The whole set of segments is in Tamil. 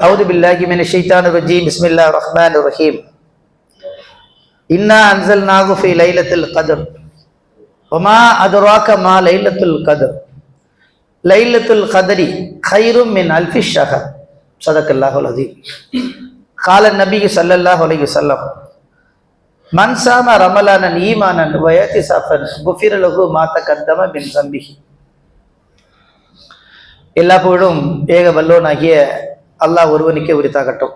أعوذ بالله من الشيطان الرجيم بسم الله الرحمن الرحيم إنا أنزلناه في ليلة القدر وما أدراك ما ليلة القدر ليلة القدر خير من ألف الشهر صدق الله العظيم قال النبي صلى الله عليه وسلم من صام رمضانا إيمانا واحتسابا غفر له ما تقدم من ذنبه. எல்லா புகழும் ஏக வல்லோனாகிய அல்லாஹ் ஒருவனுக்கே உரித்தாகட்டும்.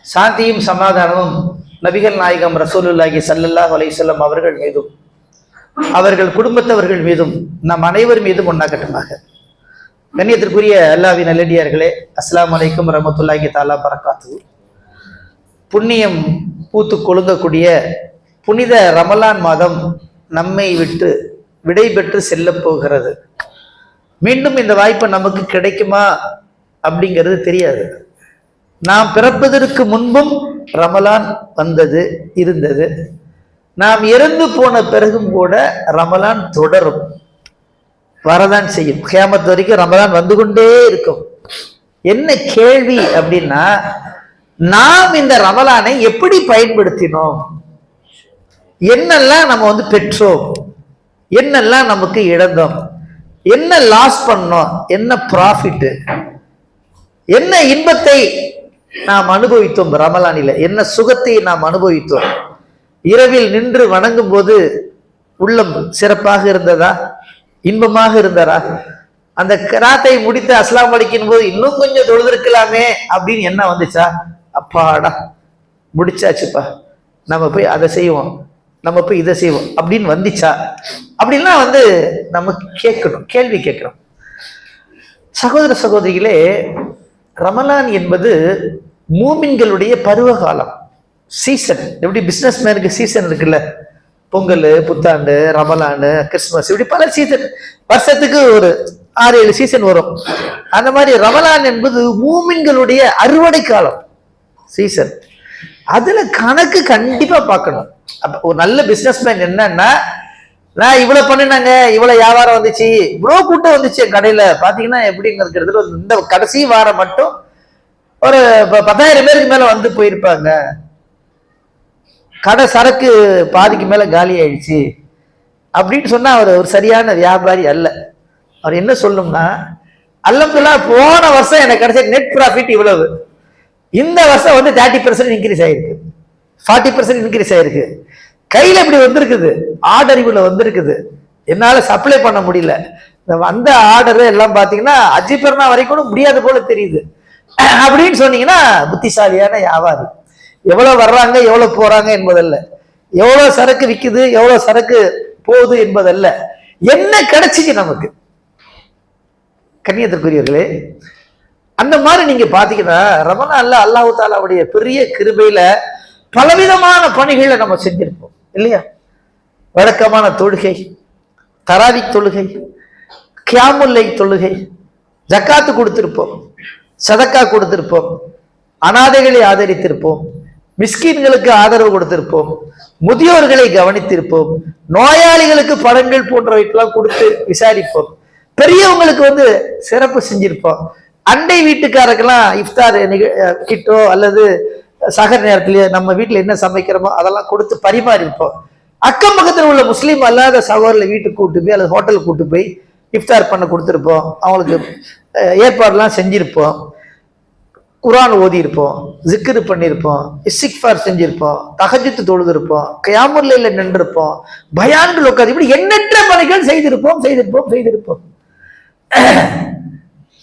சாந்தியும் சமாதானமும் நபிகள் நாயகம் ரசூலுல்லாஹி ஸல்லல்லாஹு அலைஹி வஸல்லம் அவர்கள் மீதும் அவர்கள் குடும்பத்தவர்கள் மீதும் நம் அனைவர் மீதும் உண்டாகட்டுமாக. கண்ணியத்திற்குரிய அல்லாஹ்வின் நல்லடியார்களே, அஸ்ஸலாமு அலைக்கும் வரஹ்மத்துல்லாஹி தஆலா பரக்காத்துஹு. புண்ணியம் பூத்து கொழுங்கக்கூடிய புனித ரமலான் மாதம் நம்மை விட்டு விடை பெற்று செல்ல போகிறது. மீண்டும் இந்த வாய்ப்பு நமக்கு கிடைக்குமா அப்படிங்கிறது தெரியாது. நாம் பிறப்பதற்கு முன்பும் ரமலான் வந்தது இருந்தது. நாம் இறந்து போன பிறகும் கூட ரமலான் தொடரும், வரதான் செய்யும். கியாமத் வரைக்கும் ரமலான் வந்து கொண்டே இருக்கும். என்ன கேள்வி அப்படின்னா, நாம் இந்த ரமலானை எப்படி பயன்படுத்தினோம், என்னெல்லாம் நம்ம பெற்றோம், என்னெல்லாம் நமக்கு இழந்தோம், என்ன லாஸ் பண்ணோம், என்ன ப்ராஃபிட், என்ன இன்பத்தை நாம் அனுபவித்தோம் ரமலானில, என்ன சுகத்தை நாம் அனுபவித்தோம். இரவில் நின்று வணங்கும் போது உள்ளம் சிறப்பாக இருந்ததா, இன்பமாக இருந்ததா? அந்த கிராத்தை முடித்து அஸ்லாம் அடிக்கும் போது இன்னும் கொஞ்சம் தொழுதிருக்கலாமே அப்படின்னு என்ன வந்துச்சா? அப்பாடா முடிச்சாச்சுப்பா, நம்ம போய் அதை செய்வோம், நம்ம போய் இதை செய்வோம் அப்படின்னு வந்துச்சா? அப்படின்லாம் நம்ம கேட்கணும், கேள்வி கேட்கிறோம். சகோதர சகோதரிகளே, ரமலான் என்பது மூமின்களுடைய பருவகாலம், சீசன். எப்படி பிசினஸ் மேனுக்கு சீசன் இருக்குல்ல, பொங்கல், புத்தாண்டு, ரமலானு, கிறிஸ்துமஸ், இப்படி பல சீசன், வருஷத்துக்கு ஒரு 6-7 சீசன் வரும். அந்த மாதிரி ரமலான் என்பது மூமின்களுடைய அறுவடை காலம், சீசன். அதுல கணக்கு கண்டிப்பா பார்க்கணும். அப்ப ஒரு நல்ல பிசினஸ் மேன் என்னன்னா, நான் இவ்வளவு பண்ணினாங்க, இவ்வளவு வியாபாரம் வந்துச்சு, இவ்வளவு கூட்டம் வந்துச்சு என் கடையில பாத்தீங்கன்னா எப்படின்னு இருக்கிறது. இந்த கடைசி வாரம் மட்டும் ஒரு 10,000 பேருக்கு மேல போயிருப்பாங்க, கடை சரக்கு பாதிக்கு மேல காலி ஆயிடுச்சு அப்படின்னு சொன்னா அவர் ஒரு சரியான வியாபாரி அல்ல. அவர் என்ன சொல்லணும்னா, அல்ஹம்துலில்லாஹ் போன வருஷம் எனக்கு கிடைச்ச நெட் ப்ராஃபிட் இவ்வளவு, இந்த வருஷம் 30% இன்க்ரீஸ் ஆயிருக்கு, 40% இன்க்ரீஸ் ஆயிருக்கு, கையில இப்படி வந்திருக்குது, ஆர்டர் இவ்வளவு வந்திருக்குது, என்னால சப்ளை பண்ண முடியல. வந்த ஆர்டர் எல்லாம் பாத்தீங்கன்னா அஜிபர்னா வரைக்கும் முடியாது போல தெரியுது அப்படின்னு சொன்னீங்கன்னா புத்திசாலியான வியாபாரி. எவ்வளவு வர்றாங்க எவ்வளவு போறாங்க என்பதல்ல, எவ்வளவு சரக்கு விக்குது எவ்வளவு சரக்கு போகுது என்பதல்ல, என்ன கிடைச்சிச்சு நமக்கு. கண்ணியத்திற்குரியவர்களே, அந்த மாதிரி நீங்க பாத்தீங்கன்னா ரமலான்ல அல்லாஹ் தஆலாவுடைய பெரிய கிருபையில பலவிதமான பணிகளை நம்ம செஞ்சிருப்போம் இல்லையா? வழக்கமான தொழுகை, தராவிக் தொழுகை, கியாமுல் லைல் தொழுகை, ஜக்காத்து கொடுத்திருப்போம், சதக்கா கொடுத்திருப்போம், அனாதைகளை ஆதரித்திருப்போம், மிஸ்கீன்களுக்கு ஆதரவு கொடுத்திருப்போம், முதியோர்களை கவனித்திருப்போம், நோயாளிகளுக்கு பழங்கள் போன்றவைக்கெல்லாம் கொடுத்து விசாரிப்போம், பெரியவங்களுக்கு சிறப்பு செஞ்சிருப்போம், அண்டை வீட்டுக்காரருக்கெல்லாம் இஃப்தார் கிட்டோ அல்லது சகர் நேரத்திலேயே நம்ம வீட்டுல என்ன சமைக்கிறோமோ அதெல்லாம் கொடுத்து பரிமாறிப்போம். அக்கம் பக்கத்தில் உள்ள முஸ்லீம் அல்லாத சகோதரர்களை வீட்டுக்கு கூட்டு போய் அல்லது ஹோட்டலுக்கு கூட்டு போய் இஃப்தார் பண்ண கொடுத்துருப்போம், அவங்களுக்கு ஏற்பாடுலாம் செஞ்சிருப்போம், குர்ஆன் ஓதி இருப்போம், ஜிக்ர் பண்ணியிருப்போம், இஸ்திக்ஃபார் செஞ்சிருப்போம், தஹஜ்ஜுத் தொழுதிருப்போம், கியாமுல் லைல்ல நின்றிருப்போம், பயான்கள் உட்கார்ந்து, இப்படி எண்ணற்ற பணிகள் செய்திருப்போம்.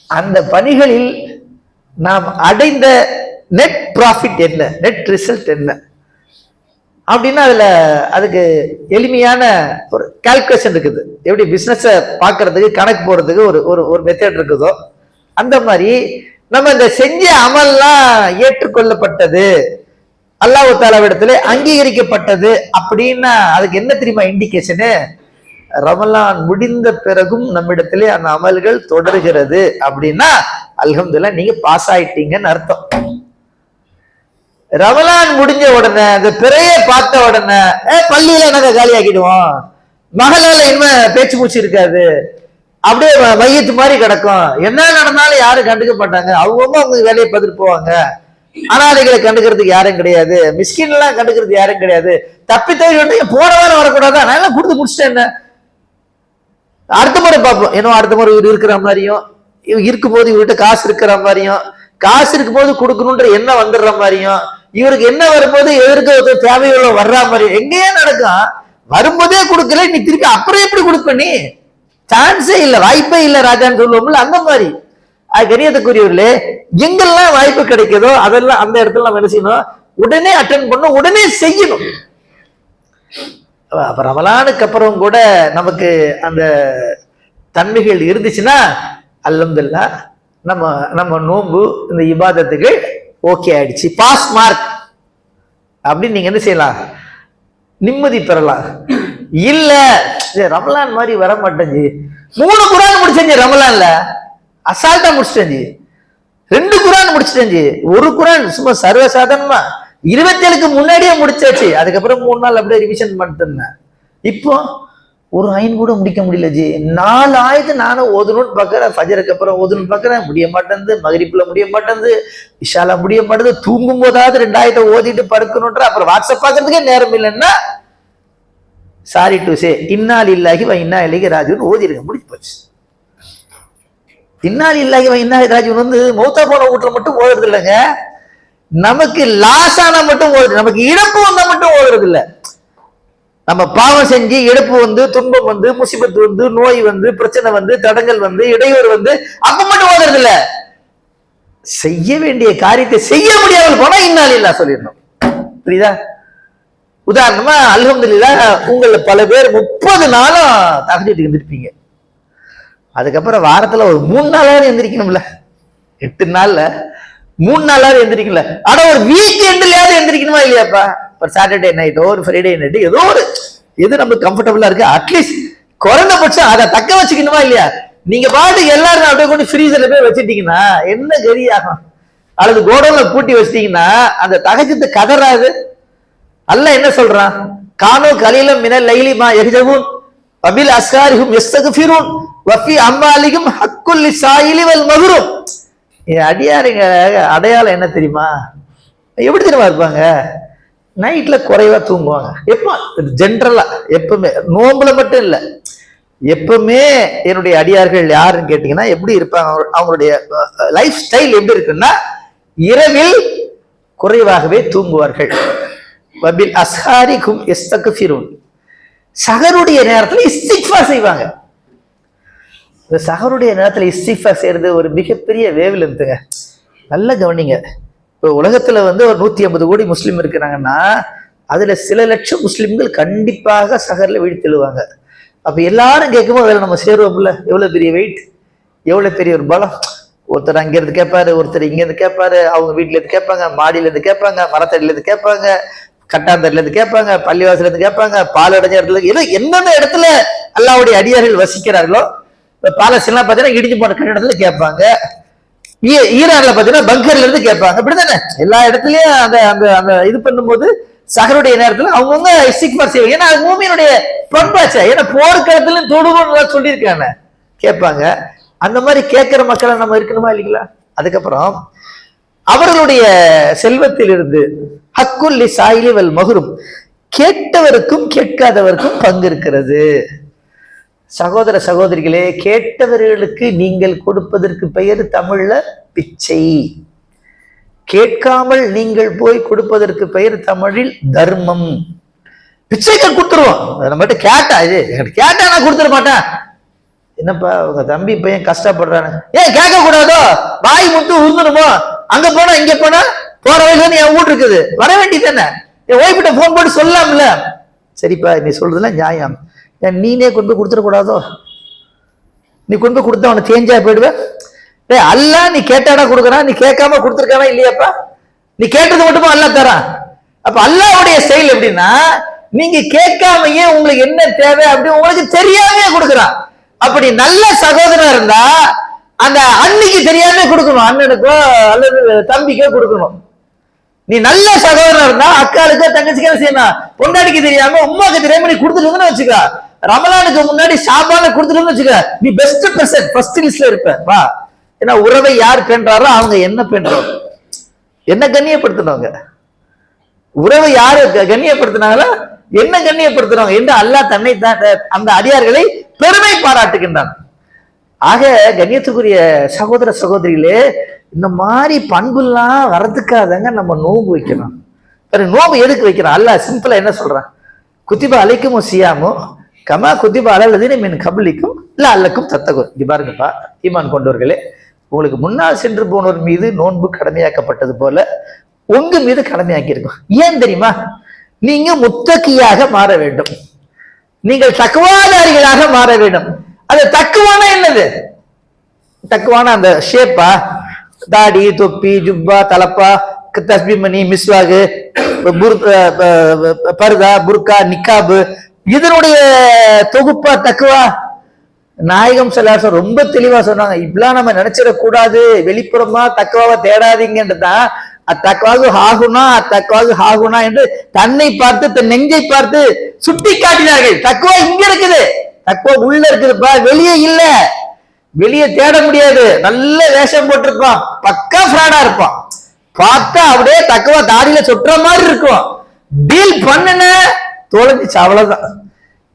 அந்த பணிகளில் நாம் அடைந்த நெட் ப்ராஃபிட் என்ன, நெட் ரிசல்ட் என்ன அப்படின்னா அதுக்கு எளிமையான ஒரு கால்குலேஷன் இருக்குது. எப்படி பிசினஸை பார்க்கறதுக்கு கணக்கு போடுறதுக்கு ஒரு மெத்தட் இருக்குதோ, அந்த மாதிரி நம்ம இந்த செஞ்ச அமல்லாம் ஏற்றுக்கொள்ளப்பட்டது, அல்லாஹ் தஆலாவிடத்திலே அங்கீகரிக்கப்பட்டது அப்படின்னா அதுக்கு என்ன தெரியுமா இண்டிகேஷனு? ரமலான் முடிந்த பிறகும் நம்மிடத்திலே அந்த அமல்கள் தொடர்கிறது அப்படின்னா அல்ஹம்துலில்லாஹ் நீங்க பாஸ் ஆயிட்டீங்கன்னு அர்த்தம். ரமலான் முடிஞ்ச உடனே அந்த பிறைய பார்த்த உடனே பள்ளியில நாங்க காலியாக்கிடுவோம், மகளால இனிமே பேச்சு மூச்சு இருக்காது அப்படியே மையத்து மாதிரி கிடக்கும். என்ன நடந்தாலும் யாரும் கண்டுக்க மாட்டாங்க. அவங்க வேலையை பார்த்துட்டு போவாங்க. அனாதைகளை கண்டுக்கிறதுக்கு யாரும் கிடையாது. மிஸ்கின் எல்லாம் கண்டுக்கிறதுக்கு யாரும் கிடையாது. தப்பி தவிர போன வாரம் வரக்கூடாதா, நான் எல்லாம் கொடுத்து முடிச்சிட்டேன். என்ன அடுத்த முறை பார்ப்போம். ஏன்னா அடுத்த முறை இவர் இருக்கிற மாதிரியும், இவர் இருக்கும்போது இவர்கிட்ட காசு இருக்கிற மாதிரியும், காசு இருக்கும்போது கொடுக்கணுன்ற எண்ணம் வந்துடுற மாதிரியும், இவருக்கு என்ன வரும்போது எதிர்க்க தேவையுள்ள வர்ற மாதிரியும் எங்கேயே நடக்கும். வரும்போதே கொடுக்கல, நீ திருப்பி அப்புறம் எப்படி கொடுப்ப? நீ சான்ஸே இல்லை, வாய்ப்பே இல்லை ராஜான்னு சொல்லுவோம்ல, அந்த மாதிரி. கணியத்துக்குரியவர்களே, எங்கெல்லாம் வாய்ப்பு கிடைக்குதோ அதெல்லாம் அந்த இடத்துல நம்ம என்ன செய்யணும்? உடனே அட்டென்ட் பண்ணணும், உடனே செய்யணும். அப்ப ரமலானுக்கு அப்புறம் கூட நமக்கு அந்த தன்மைகள் இருந்துச்சுன்னா அல்ஹம்துலில்லாஹ், நம்ம நம்ம நோன்பு இந்த இபாதத்துக்கு ஓகே ஆயிடுச்சு, பாஸ் மார்க் அப்படின்னு நீங்க என்ன செய்யலாம்? நிம்மதி பெறலாம். இல்ல ரமலான் மாதிரி வர மாட்டேஞ்சு, 3 குரான் முடிச்சேன் ரமலான்ல, அசால்ட்டா முடிச்சிட்டேன். 2 குரான் முடிச்சிட்டேன். 1 குரான் சும்மா சர்வசாதாரணமா 27க்கு முன்னாடியே முடிச்சாச்சு. அதுக்கப்புறம் 3 நாள் அப்படியே ரிவிஷன் பண்ணிட்டு இருந்தேன். இப்போ ஒரு ஐன் கூட முடிக்க முடியல ஜி. 4 ஆயத்து நானும் ஓதணும்னு பார்க்கறேன், ஃபஜருக்கு அப்புறம் ஓதணும்னு பார்க்கறேன், முடிய மாட்டேங்குது. மகரிப்ல முடிய மாட்டேங்குது, இஷால முடிய மாட்டேங்குது. தூங்கும் போதாவது 2 ஆயத்தை ஓதிட்டு படுக்கணுன்ற, அப்புறம் வாட்ஸ்அப் பார்க்கறதுக்கே நேரம் இல்லைன்னா சாரி டு சே இன்னா லில்லாஹி வ இன்னா இலைஹி ராஜிஊன் ஓதிருங்க, முடிஞ்சு போச்சு. இன்னா லில்லாஹி வ இன்னா இலைஹி ராஜிஊன் வந்து மௌத்தா போன வீட்டுல மட்டும் ஓதுறது இல்லைங்க, நமக்கு லாஸ் ஆனா மட்டும் ஓதுறது, நமக்கு இழப்பு வந்தா மட்டும் ஓதுறது இல்லை. நம்ம பாவம் செஞ்சு இழப்பு வந்து, துன்பம் வந்து, முசிபத்து வந்து, நோய் வந்து, பிரச்சனை வந்து, தடங்கள் வந்து, இடையூறு வந்து, அப்ப மட்டும் ஓதுறது இல்ல. செய்ய வேண்டிய காரியத்தை செய்ய முடியாமல் போனா இன்னா லில்லாஹ் சொல்லிடணும். புரியுதா? உதாரணமா அல்ஹம்துலில்லாஹ், உங்கள பல பேர் 30 நாளும் தஹஜ்ஜுதுக்கு எந்திரிப்பீங்க. அதுக்கப்புறம் வாரத்துல ஒரு 3 நாளாவது எந்திரிக்கணும்ல. 8 நாள்ல 3 நாளாவது எந்திரிக்கல. ஆனா ஒரு வீக் எண்ட்லயாவது எந்திரிக்கணுமா இல்லையாப்பா? ஒரு சாட்டர்டே நைட்டோ ஒரு ஃப்ரைடே நைட்டு ஏதோ ஒரு எது நமக்கு கம்ஃபர்டபுளா இருக்கு, அட்லீஸ்ட் குறைந்தபட்சம் அதை தக்க வச்சுக்கணுமா இல்லையா? நீங்க பாட்டு எல்லாரும் அப்படியே கொண்டு ஃப்ரீசர்ல போய் வச்சுட்டீங்கன்னா என்ன கதி ஆகும்? அல்லது கோடவுன்ல பூட்டி வச்சிட்டீங்கன்னா அந்த தஹஜ்ஜுத் கதறாது. அல்லாஹ் என்ன சொல்றான்? கானோ கலீலம் மினல் லைலி மா யஹ்ஜபூன் வபில் அஸ்காரிஹும் யஸ்தக்ஃபிரூன் வஃபி அம்வாலிஹிம் ஹக்குல் லிஸாயிலி வல் மஹ்ரூம். அடியாருங்க அடையாளம் என்ன தெரியுமா? எப்படி தெரியுமா இருப்பாங்க? நைட்ல குறைவா தூங்குவாங்க. எப்போ? ஜென்ரலா எப்பவுமே, நோம்புல மட்டும் இல்ல, எப்பவுமே என்னுடைய அடியார்கள் யாருன்னு கேட்டீங்கன்னா எப்படி இருப்பாங்க? அவங்களுடைய லைஃப் ஸ்டைல் எப்படி இருக்குன்னா, இரவில் குறைவாகவே தூங்குவார்கள். வபில் அஸ்ஹாரிஹும் யஸ்தக்ஃபிரூன், சஹருடைய நேரத்துல இஸ்திக்ஃபார் செய்வாங்க. இந்த சஹருடைய நேரத்துல இஸ்திக்ஃபார் செய்யறது ஒரு மிகப்பெரிய வேவ்லென்த்துங்க. நல்ல கவனிங்க. இப்போ உலகத்துல வந்து ஒரு 150 கோடி முஸ்லீம் இருக்கிறாங்கன்னா அதுல சில லட்சம் முஸ்லிம்கள் கண்டிப்பாக சஹர்ல வீழ்த்தெழுவாங்க. அப்ப எல்லாரும் கேட்கும்போது அதில் நம்ம சேருவோம்ல, எவ்வளவு பெரிய வெயிட், எவ்வளவு பெரிய ஒரு பலம். ஒருத்தர் அங்க இருந்து கேட்பாரு, ஒருத்தர் இங்க இருந்து கேட்பாரு, அவங்க வீட்டுல இருந்து கேட்பாங்க, மாடியில இருந்து கேட்பாங்க, மரத்தடியில இருந்து கேட்பாங்க, கட்டாந்தடியில இருந்து கேட்பாங்க, பள்ளிவாசல இருந்து கேட்பாங்க, பாலடைஞ்ச இடத்துல, ஏதோ எந்தெந்த இடத்துல அல்லாஹ்வுடைய அடியார்கள் வசிக்கிறார்களோ, பாலஸ்தீன்லாம் பார்த்தீங்கன்னா இடிஞ்சு போன கட்டிடத்துல கேட்பாங்க, ஈரான்ல பாத்தீங்கன்னா பங்கர்ல இருந்து கேட்பாங்க. அப்படித்தானே எல்லா இடத்துலயும் அந்த அந்த அந்த இது பண்ணும்போது சஹருடைய நேரத்துல அவங்கவுங்க இஸ்திக்பார் செய்வாங்க. ஏன்னா அது மூமியினுடைய பண்பாச்சா. ஏன்னா போர்க்களத்துல தொடுவோம் சொல்லியிருக்காங்க, கேட்பாங்க. அந்த மாதிரி கேட்கிற மக்களை நம்ம இருக்கணுமா இல்லைங்களா? அதுக்கப்புறம் அவர்களுடைய செல்வத்திலிருந்து ஹக்குல் லிஸாயிலி வல் மஹ்ரூம், கேட்டவருக்கும் கேட்காதவருக்கும் பங்கு இருக்கிறது. சகோதர சகோதரிகளே, கேட்டவர்களுக்கு நீங்கள் கொடுப்பதற்கு பெயர் தமிழ்ல பிச்சை, கேட்காமல் நீங்கள் போய் கொடுப்பதற்கு பெயர் தமிழில் தர்மம். பிச்சைகள் கொடுத்துருவோம், நம்மகிட்ட கேட்டா, இது கேட்டா நான் கொடுத்துட மாட்டேன். என்னப்பா உங்க தம்பி பையன் கஷ்டப்படுறானு ஏன் கேட்க கூடாதோ? வாய் முட்டு உருந்துடுமோ? அங்க போனா இங்க போனா போற வயசுல என் வீட்டு இருக்குது, வர வேண்டியது என்ன? என் ஒய்ஃபிட்ட போன் போட்டு சொல்லலாம்ல. சரிப்பா நீ சொல்றதுலாம் நியாயம், நீனே கொண்டு போய் கொடுத்துடக்கூடாதோ? நீ கொண்டு போய் கொடுத்தா அவனை தேஞ்சா போயிடுவேன். அல்ல நீ கேட்டாடா கொடுக்குறான், நீ கேட்காம கொடுத்துருக்கானா இல்லையாப்பா? நீ கேட்டது மட்டுமா அல்ல தரான்? அப்ப அல்லாஹ்வுடைய ஸ்டைல் எப்படின்னா, நீங்க கேட்காமையே உங்களுக்கு என்ன தேவை அப்படி உங்களுக்கு தெரியாமே கொடுக்குறான். அப்படி நல்ல சகோதரன் இருந்தா அந்த அன்னைக்கு தெரியாம கொடுக்கணும், அண்ணனுக்கோ அல்லது தம்பிக்கோ கொடுக்கணும். நீ நல்ல சகோதரன் இருந்தா அக்காளுக்கோ தங்கச்சிக்கோ செய்யணும், பொண்டாடிக்கு தெரியாம உமாக்கு தெரியாம நீ கொடுத்துட்டு வச்சுக்கா, ரமலானுக்கு முன்னாடி ஷாபான கொடுத்துட்டு வச்சுக்க, நீ பெஸ்ட் பர்சன், ஃபர்ஸ்ட் லிஸ்ட்ல இருப்ப வா. ஏன்னா உறவை யார் பேண்டாரோ அவங்க என்ன பேண்டோம், என்ன கண்ணியப்படுத்தினவங்க, உறவை யாரு கண்ணியப்படுத்தினாங்களோ என்ன கண்ணியப்படுத்துறவங்க என்று அல்லாஹ் தன்னை அந்த அடியார்களை பெருமை பாராட்டுகின்றான். ஆக கண்ணியத்துக்குரிய சகோதர சகோதரிகளே, இந்த மாதிரி பண்புலாம் வரதுக்காதங்க நம்ம நோன்பு வைக்கணும். நோம்பு எதுக்கு வைக்கிறோம்? அல்லாஹ் சிம்பிளா என்ன சொல்றான்? குத்திபா அலைக்கும் சியாமோ கமா குத்திபா அலல்லதீன மின் கப்லிக்கும் லஅல்லக்கும் தத்தகூன். இது பாருங்கப்பா ஈமான் கொண்டவர்களே, உங்களுக்கு முன்னால் சென்று போனோர் மீது நோன்பு கடமையாக்கப்பட்டது போல உங்க மீது கடமையாக்கி இருக்கும். ஏன் தெரியுமா? நீங்க முத்தகியாக மாற வேண்டும், நீங்கள் தக்குவாதாரிகளாக மாற வேண்டும். அது தக்குவான என்னது? தக்குவான அந்த ஷேப்பா, தாடி, தொப்பி, ஜுப்பா, தலப்பா, தஸ்பிமணி, மிஸ்வாகு, பர்தா, புர்கா, நிக்காபு, இதனுடைய தொகுப்பா தக்குவா? நாயகம் ஸல்லல்லாஹு ரொம்ப தெளிவா சொன்னாங்க, இப்பெல்லாம் நம்ம நினைச்சிடக்கூடாது, வெளிப்புறமா தக்குவாவை தேடாதீங்கன்றதான். அத்தக்குவாகு ஹாகுனா அத்தக்குவாகு ஹாகுனா என்று தன்னை பார்த்து தன் நெஞ்சை பார்த்து சுட்டி காட்டினார்கள். தக்குவா இங்க இருக்குது, தக்குவா உள்ள இருக்குதுப்பா, வெளியே இல்ல. வெளியே தேட முடியாது. நல்ல வேஷம் போட்டிருப்பான், பக்கா ஃப்ராடா இருப்பான், பார்த்தா அப்படியே தக்குவா தாடியில சொட்டுற மாதிரி இருக்கும். டீல் பண்ணுன தொலைஞ்சிச்சு, அவ்வளவுதான்.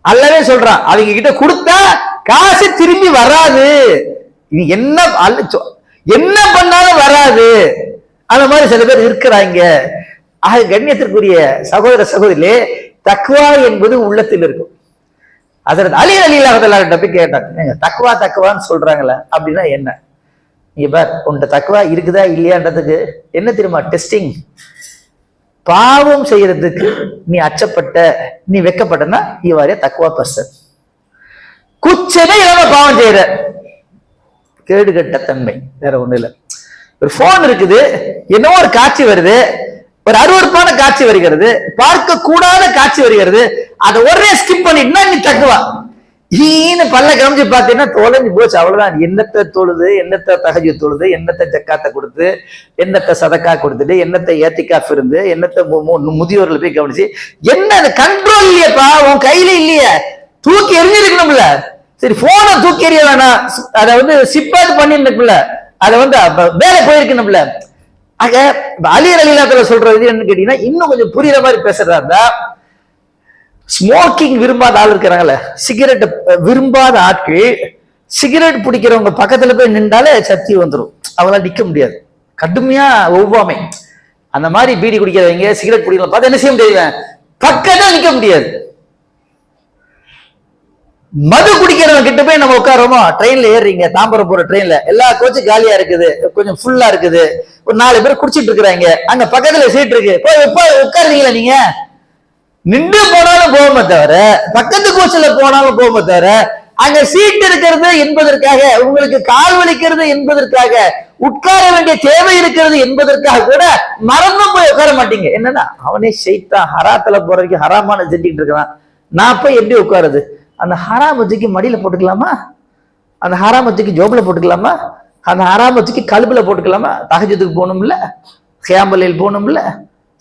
அல்லவே சொல்றான், அவங்க கிட்ட கொடுத்தா காசு திரும்பி வராது, இது என்ன பண்ணாலும் வராது. அந்த மாதிரி சில பேர் இருக்கிறாங்க. ஆக கண்ணியத்திற்குரிய சகோதர சகோதரிலே, தக்குவா என்பது உள்ளத்தில் இருக்கும். அதற்கு அலி ரலியல்லாஹு போய் கேட்டாங்க, தக்குவா தக்குவான்னு சொல்றாங்களே அப்படின்னா என்ன? நீ பார், உன்ட தக்குவா இருக்குதா இல்லையான்றதுக்கு என்ன தெரியுமா டெஸ்டிங்? பாவம் செய்யறதுக்கு நீ அச்சப்பட்ட, நீ வெக்கப்பட்டனா இவ்வாறே தக்குவா பர்சன். குச்சமே இல்லாம பாவம் செய்யற கேடு கட்ட தன்மை, வேற ஒண்ணு இல்லை. ஒரு போன் இருக்குது, என்னவோ ஒரு காட்சி வருது, ஒரு அருவருப்பான காட்சி வருகிறது, பார்க்க கூடாத காட்சி வருகிறது, அதை ஒரே ஸ்கிப் பண்ணிட்டுனா நீ தக்குவா. ஈன்னு பல்ல கமிச்சு பார்த்தீங்கன்னா தொலைஞ்சு போச்சு, அவ்வளவுதான். என்னத்தை தொழுது, என்னத்தை தஹஜ்ஜுத் தொழுது, என்னத்தை ஜக்காத்தை கொடுத்து, என்னத்தை சதக்கா கொடுத்துட்டு, என்னத்தை ஏத்திகாஃப் இருந்து, என்னத்தை முதியோர்கள் போய் கவனிச்சு, என்ன கண்ட்ரோல் இல்லையப்பா, உன் கையில இல்லையே, தூக்கி எறிஞ்சிருக்கணும்ல. சரி போனை தூக்கி எறிய வேணாம், அதை வந்து சிப்பாது பண்ணிருக்கணும்ல, அதை வந்து வேலை போயிருக்கணும்ல. ஆக அலி ரலியல்லாஹு சொல்றது என்னன்னு கேட்டீங்கன்னா, இன்னும் கொஞ்சம் புரியுற மாதிரி பேசுறதா இருந்தா, ஸ்மோக்கிங் விரும்பாத ஆள் இருக்கிறாங்கல்ல, சிகரெட் விரும்பாத ஆட்கள், சிகரெட் பிடிக்கிறவங்க பக்கத்துல போய் நின்றாலே சத்தி வந்துடும், அவங்களால நிக்க முடியாது, கடுமையா ஒவ்வாமை. அந்த மாதிரி பீடி குடிக்கிறவங்க, சிகரெட் பிடிக்கிறவங்க பார்த்து என்ன செய்ய முடியாது, பக்கத்துல நிக்க முடியாது. மது குடிக்கிறவங்க கிட்ட போய் நம்ம உட்காரோமோ, ட்ரெயின்ல ஏறுறீங்க, தாம்பரம் போற ட்ரெயின்ல எல்லா கோச்சும் காலியா இருக்குது, கொஞ்சம் ஃபுல்லா இருக்குது, ஒரு 4 பேர் குடிச்சிட்டு இருக்கிறாங்க, அங்க பக்கத்துல சீட் இருக்கு, போய் உட்காருறீங்களா? நீங்க நின்று போனாலும் போகுமே தவிர, பக்கத்து கோச்சில போனாலும் போகுமே தவிர, அங்க சீட் இருக்கிறது என்பதற்காக, உங்களுக்கு கால் வலிக்கிறது என்பதற்காக, உட்கார வேண்டிய தேவை இருக்கிறது என்பதற்காக கூட மறந்தும் போய் உட்கார மாட்டீங்க. என்னன்னா அவனே ஷைத்தான் ஹராத்துல போறதுக்கு ஹராமான செஞ்சுட்டு இருக்கிறான், நான் போய் எப்படி உட்காருது? அந்த ஹராமத்துக்கு மடியில போட்டுக்கலாமா? அந்த ஹராமத்துக்கு ஜோப்ல போட்டுக்கலாமா? அந்த ஹராமத்துக்கு கல்புல போட்டுக்கலாமா? தஹஜ்ஜுதுக்கு போகணும்ல, கியாமுல் போகணும்ல,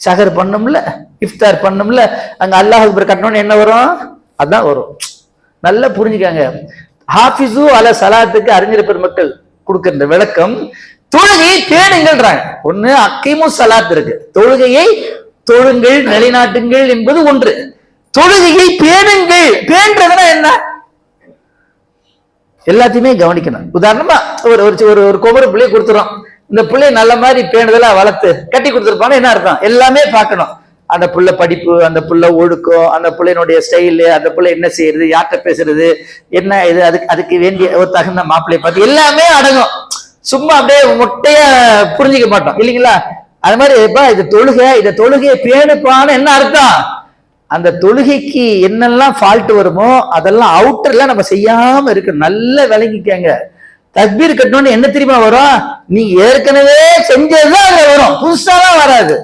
சஹர் பண்ணும்ல, இஃப்தார் பண்ணும்ல, அங்க அல்லாஹ் அக்பர் கட்டணும்னு என்ன வரும்? அதான் வரும். நல்லா புரிஞ்சுக்காங்க. ஹாஃபிஸு அல சலாத்துக்கு அறிஞர் பெருமக்கள் கொடுக்கின்ற விளக்கம், தொழுகையை பேணுங்கள்ன்றாங்க. ஒண்ணு அக்கீமு சலாத் இருக்கு, தொழுகையை தொழுங்கள், நிலைநாட்டுங்கள் என்பது ஒன்று. தொழுகையை பேணுங்கள், பேன்றதுனா என்ன? எல்லாத்தையுமே கவனிக்கணும். உதாரணமா ஒரு ஒரு குமர பிள்ளைய கொடுத்துறோம், இந்த பிள்ளைய நல்ல மாதிரி பேணுதலா வளர்த்து கட்டி கொடுத்துருப்பாங்க, என்ன அர்த்தம்? எல்லாமே பார்க்கணும். அந்த புள்ள படிப்பு, அந்த புள்ள ஒழுக்கம், அந்த பிள்ளையினுடைய ஸ்டைலு, அந்த பிள்ளை என்ன செய்யறது, யார்கிட்ட பேசுறது, என்ன இது, அதுக்கு வேண்டிய ஒரு தகுந்த மாப்பிள்ளையை பார்த்து எல்லாமே அடங்கும். சும்மா அப்படியே மொட்டையா புரிஞ்சுக்க மாட்டோம் இல்லைங்களா? அது மாதிரி இது தொழுகை, இந்த தொழுகையை பேணுப்பான்னு என்ன அர்த்தம்? அந்த தொழுகைக்கு என்னெல்லாம் ஃபால்ட் வருமோ அதெல்லாம் அவுட்டர்ல நம்ம செய்யாம இருக்கு. நல்லா விளங்கிக்கங்க. தக்பீர் கட்டணும்னு என்ன தெரியுமா வரும்? நீங்க ஏற்கனவே செஞ்சதுதான் அங்க வரும், புதுசாலாம் வராது.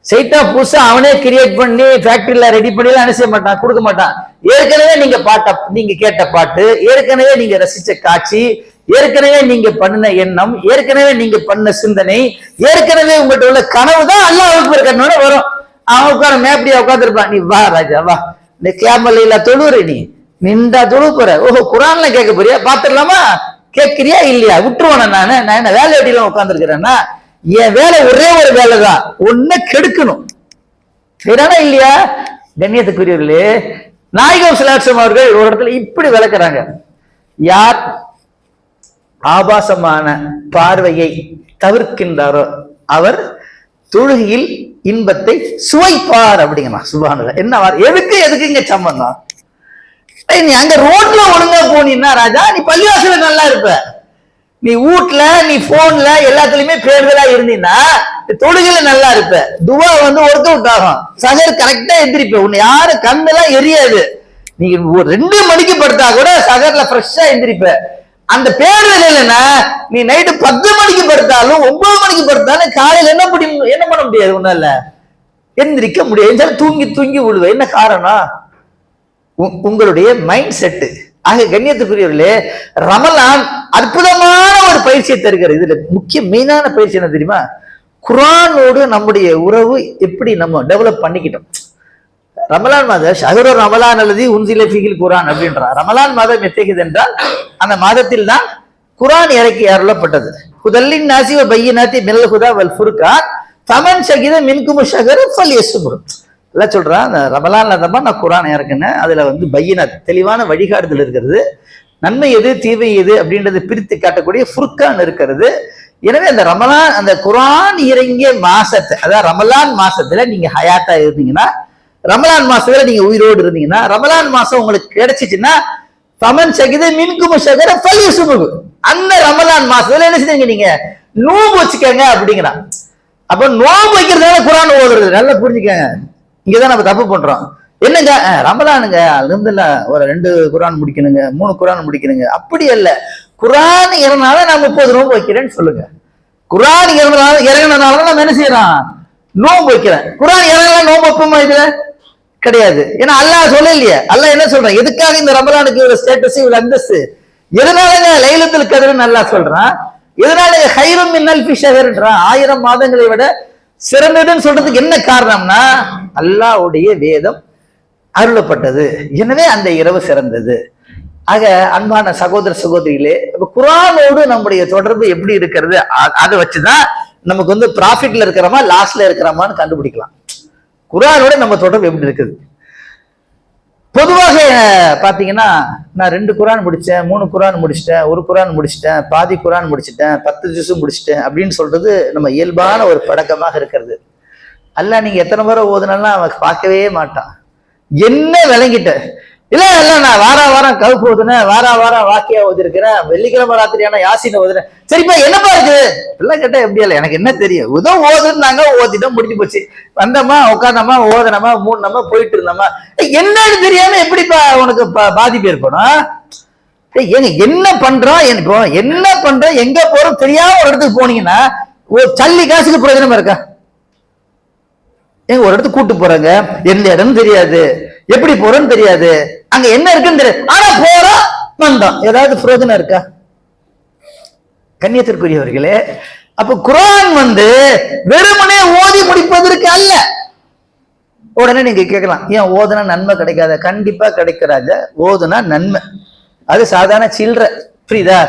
சைட்டா புதுசா அவனே கிரியேட் பண்ணி ஃபேக்டரியில ரெடி பண்ணி எல்லாம் செய்ய மாட்டான், கொடுக்க மாட்டான். ஏற்கனவே நீங்க கேட்ட பாட்டு, ஏற்கனவே நீங்க ரசிச்ச காட்சி, ஏற்கனவே நீங்க பண்ணின எண்ணம், ஏற்கனவே நீங்க பண்ண சிந்தனை, ஏற்கனவே உங்கள்கிட்ட உள்ள கனவு தான் அல்லாஹ் அக்பர் கட்டணும்னு வரும். அவன் உட்கார மேப்படியா உட்காந்துருப்பான், நீ வா ராஜா வா, இந்த கியாமல்ல தொழுற, நீ நின்றா தொழுக போற, ஓஹோ குரான்ல கேட்க போறியா, பாத்துடலாமா, கேட்கிறியா இல்லையா, விட்டுருவான நான் என்ன வேலை வெட்டிலாம் உட்காந்துருக்கிறேன்னா, என் வேலை ஒரே ஒரு வேலைதான், ஒன்ன கெடுக்கணும், சரிதானா இல்லையா? கண்ணியத்துக்குரியவர்களே, நாயகம் ஸல்லல்லாஹு அவர்கள் ஒரு இடத்துல இப்படி விளக்குறாங்க, யார் ஆபாசமான பார்வையை தவிர்க்கின்றாரோ அவர் தொழுகையில் இன்பத்தை சுவைப்பார் அப்படிங்கண்ணா. சுப்ஹானல்லாஹ். என்ன எதுக்கு இங்க சம்பந்தம்? நீ அங்க ரோட்ல ஒழுங்கா போனீன்னா ராஜா, நீ பள்ளிவாசல நல்லா இருப்ப, நீ வீட்ல நீ போன்ல எல்லாத்துலயுமே பேருதலா இருந்தீங்கன்னா தொழுகையில நல்லா இருப்ப, துவா வந்து ஒர்க் அவுட் ஆகும், சகர் கரெக்டா எந்திரிப்ப, உன்னை யாரு கண்ணெல்லாம் எரியாது, நீ 2 மணிக்கு படுத்தா கூட சகர்ல ஃப்ரெஷ்ஷா எந்திரிப்ப. அந்த பேருதல் இல்லைன்னா நீ நைட்டு 10 மணிக்கு படுத்தாலும் 9 மணிக்கு படுத்தாலும் காலையில என்ன பண்ண முடியாது, உன்னால எந்திரிக்க முடியாது, தூங்கி தூங்கி விழுவ. என்ன காரணம்? உங்களுடைய மைண்ட் செட்டு. ஆக கண்ணியத்துக்குரியவர்களே, ரமலான் அற்புதமான ஒரு பயிற்சியை தருகிறது. இதுல முக்கிய மெயினான பயிற்சி என்ன தெரியுமா? குர்ஆனோடு நம்முடைய உறவு எப்படி நம்ம டெவலப் பண்ணிக்கிட்டோம். ரமலான் மாதம் ஷஹரு ரமலான் அல்லது உன்சில ஃபீஹில் குர்ஆன் அப்படின்றான். ரமலான் மாதம் எத்தகையது என்றால் அந்த மாதத்தில் தான் குர்ஆன் இறக்கி அருளப்பட்டது. ஹுதல்லின் நாஸி வ பையினாத்தி மினல் ஹுதா வல் ஃபுர்கான் ஃபமன் ஷஹித மின்கும் ஷஹர ஃபல்யஸ்புர். எல்லாம் சொல்றான், அந்த ரமலான்ல தான் நான் குர்ஆன் இறக்குனேன், அதுல வந்து பையினாத் தெளிவான வழிகாட்டுதல் இருக்கிறது, நன்மை எது தீமை எது அப்படின்றது பிரித்து காட்டக்கூடிய ஃபுர்கான் இருக்கிறது. எனவே அந்த ரமலான் அந்த குர்ஆன் இறங்கிய மாசத்தை, அதாவது ரமலான் மாசத்துல நீங்க ஹயாத்தா இருந்தீங்கன்னா, ரமலான் மாசத்துல நீங்க உயிரோடு இருந்தீங்கன்னா, ரமலான் மாசம் உங்களுக்கு கிடைச்சிச்சுன்னா ஃபமன் ஷஹித மின்கும் ஷஹர ஃபல்யஸ்புர், அந்த ரமலான் மாசத்துல என்ன செஞ்சீங்க, நீங்க நோன்பு வச்சுக்கங்க அப்படிங்கிறான். அப்ப நோன்பு வைக்கிறதால குர்ஆன் ஓதுறது, நல்லா புரிஞ்சுக்கங்க. இங்கதான் நம்ம தப்பு பண்றோம். என்னங்க ரமலானுங்க அல்ஹம்துலில்லாஹ் ஒரு 2 குர்ஆன் முடிக்கணுங்க, 3 குர்ஆன் முடிக்கணுங்க, அப்படி அல்ல. குர்ஆன் இறங்கினால நான் 30 நோன்பு வைக்கிறேன்னு சொல்லுங்க. குர்ஆன் இறங்கினால நம்ம என்ன செய்யறோம், நோன்பு வைக்கிறேன். குர்ஆன் இறங்கல நோன்பு வைப்போமா? இதுல கிடையாது. ஏன்னா அல்லாஹ் சொல்லலையே. அல்லாஹ் என்ன சொல்றான், எதுக்காக இந்த ரமலானுக்கு இவ்வளவு ஸ்டேட்டஸ் இவ்வளவு அந்தஸ்து, எதனாலங்க லைலத்துல் கத்ர்னு அல்லாஹ் சொல்றான், எதனால ஹைரும் மின் அல்ஃபி ஷஹர்ன்றான், 1000 மாதங்களை விட சிறந்ததுன்னு சொல்றதுக்கு என்ன காரணம்னா அல்லாஹ்வுடைய வேதம் அருளப்பட்டது, எனவே அந்த இரவு சிறந்தது. ஆக அன்பான சகோதர சகோதரிகளே, குர்ஆனோடு நம்முடைய தொடர்பு எப்படி இருக்கிறது, அதை வச்சுதான் நமக்கு வந்து ப்ராஃபிட்ல இருக்கிறோமா லாஸ்ட்ல இருக்கிறோமான்னு கண்டுபிடிக்கலாம். குர்ஆனோட நம்ம தொடர்பு எப்படி இருக்குது. பொதுவாக பாத்தீங்கன்னா நான் 2 குர்ஆன் முடிச்சேன், 3 குர்ஆன் முடிச்சிட்டேன், 1 குர்ஆன் முடிச்சிட்டேன், பாதி குர்ஆன் முடிச்சிட்டேன், 10 ஜுஸ் முடிச்சிட்டேன் அப்படின்னு சொல்றது நம்ம இயல்பான ஒரு பழக்கமாக இருக்கிறது. அல்லாஹ் நீங்க எத்தனை முறை ஓதுனாலும் அவன் பார்க்கவே மாட்டான். என்ன விளங்கிட்ட இல்ல இல்ல, நான் வாரம் கவுப்பு ஓதுனேன், வாரம் வாக்கியா ஓதிருக்கிறேன், வெள்ளிக்கிழமை ராத்திரியான யாசின ஓதுறேன், சரிப்பா என்னப்பா இருக்கு எல்லாம் கேட்டா எப்படி இல்லை, எனக்கு என்ன தெரியும், ஏதோ ஓதுனாங்க ஓதிட்டோம் முடிஞ்சு போச்சு, வந்தோமா உட்காந்தோமா ஓதனமா மூணுனமா போயிட்டு இருந்தோமா, என்னன்னு தெரியாம எப்படிப்பா உனக்கு பாதிப்பு ஏற்படும்? ஏங்க என்ன பண்றோம், என்ன பண்றோம் எங்க போறோம் தெரியாம ஒரு இடத்துக்கு போனீங்கன்னா ஒரு சல்லி காசுக்கு பிரயோஜனமா இருக்கா? எங்க ஒரு இடத்துக்கு கூட்டு போறாங்க, எந்த இடம் தெரியாது, எப்படி போறோம்னு தெரியாது, அங்க என்ன இருக்குன்னு தெரியாது, ஆனா போறோம் வந்தோம், ஏதாவது பிரயோஜனம் இருக்கா? கண்ணியத்திற்குரியவர்களே, அப்ப குர்ஆன் வந்து வெறுமனே ஓதி முடிப்பதற்கு அல்ல. உடனே நீங்க கேட்கலாம், ஏன் ஓதுனா நன்மை கிடைக்காத? கண்டிப்பா கிடைக்கிறாங்க, ஓதுனா நன்மை. அது சாதாரண சில்ற புரியுதா?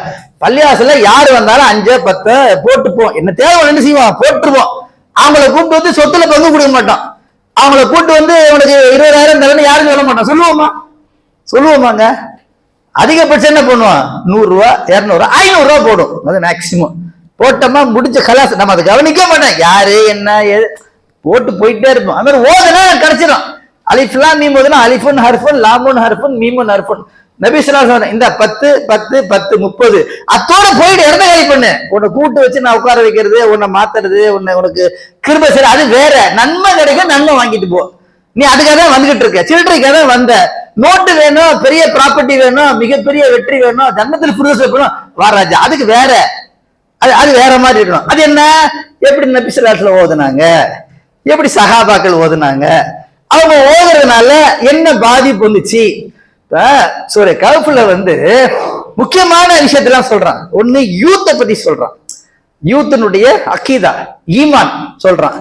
பள்ளிவாசல்ல யாரு வந்தாலும் 5 10 போட்டுப்போம், என்ன தேவை என்ன செய்வோம் போட்டுருவோம். அவங்கள கூப்பிட்டு வந்து சொத்துல பங்கு கொடுக்க மாட்டோம், அவங்கள கூப்பிட்டு வந்து உனக்கு 20,000 தரணும் யாரும் சொல்ல மாட்டோம். சொல்லுவோமாங்க? அதிகபட்சம் என்ன பண்ணுவோம், 100 ரூபா 200 500 ரூபா போடும், அது மேக்சிமம். போட்டோமா முடிஞ்ச கலாஸ், நம்ம அதை கவனிக்க மாட்டோம், யாரு என்ன ஏது போட்டு போயிட்டே இருப்போம். அது மாதிரி ஓதுனா கிடைச்சிடும். அலிஃப்லாம் மீம் ஓதுனா அலிஃபுன் ஹர்ஃபுன் லாமுன் ஹர்ஃபுன் மீமுன் ஹர்ஃபுன். நபி ஸல்லல்லாஹு அலைஹி வஸல்லம் இந்த 10 10 10 30 அத்தோட போயிட்டு இறந்த காலி பண்ணு. உன்னை கூட்டு வச்சு நான் உட்கார வைக்கிறது, உன்னை மாத்துறது, உனக்கு கிருபை செய்ய, அது வேற. நன்மை கிடைக்கும், நன்மை வாங்கிட்டு போ. நீ அதுக்காக தான் வந்துகிட்டு இருக்க, சில்லறைக்காக தான் வந்த. நோட்டு வேணும், பெரிய ப்ராப்பர்ட்டி வேணும், மிகப்பெரிய வெற்றி வேணும், ஜன்னத்தில் ஃபிர்தௌஸ் வேணும், வாராஜா அதுக்கு வேற, அது வேற மாதிரி இருக்கணும். அது என்ன, எப்படி நபி ஸல்லல்லாஹு அலைஹி வஸல்லம் ஓதுனாங்க, எப்படி சஹாபாக்கள் ஓதுனாங்க, அவங்க ஓதுறதுனால என்ன பாதிப்பு வந்துச்சு. சூரே கஹ்ஃப்ல வந்து முக்கியமான விஷயத்தெல்லாம் சொல்றான். ஒண்ணு யூத்தை பத்தி சொல்றான், யூத்தினுடைய அக்கீதா ஈமான் சொல்றான்.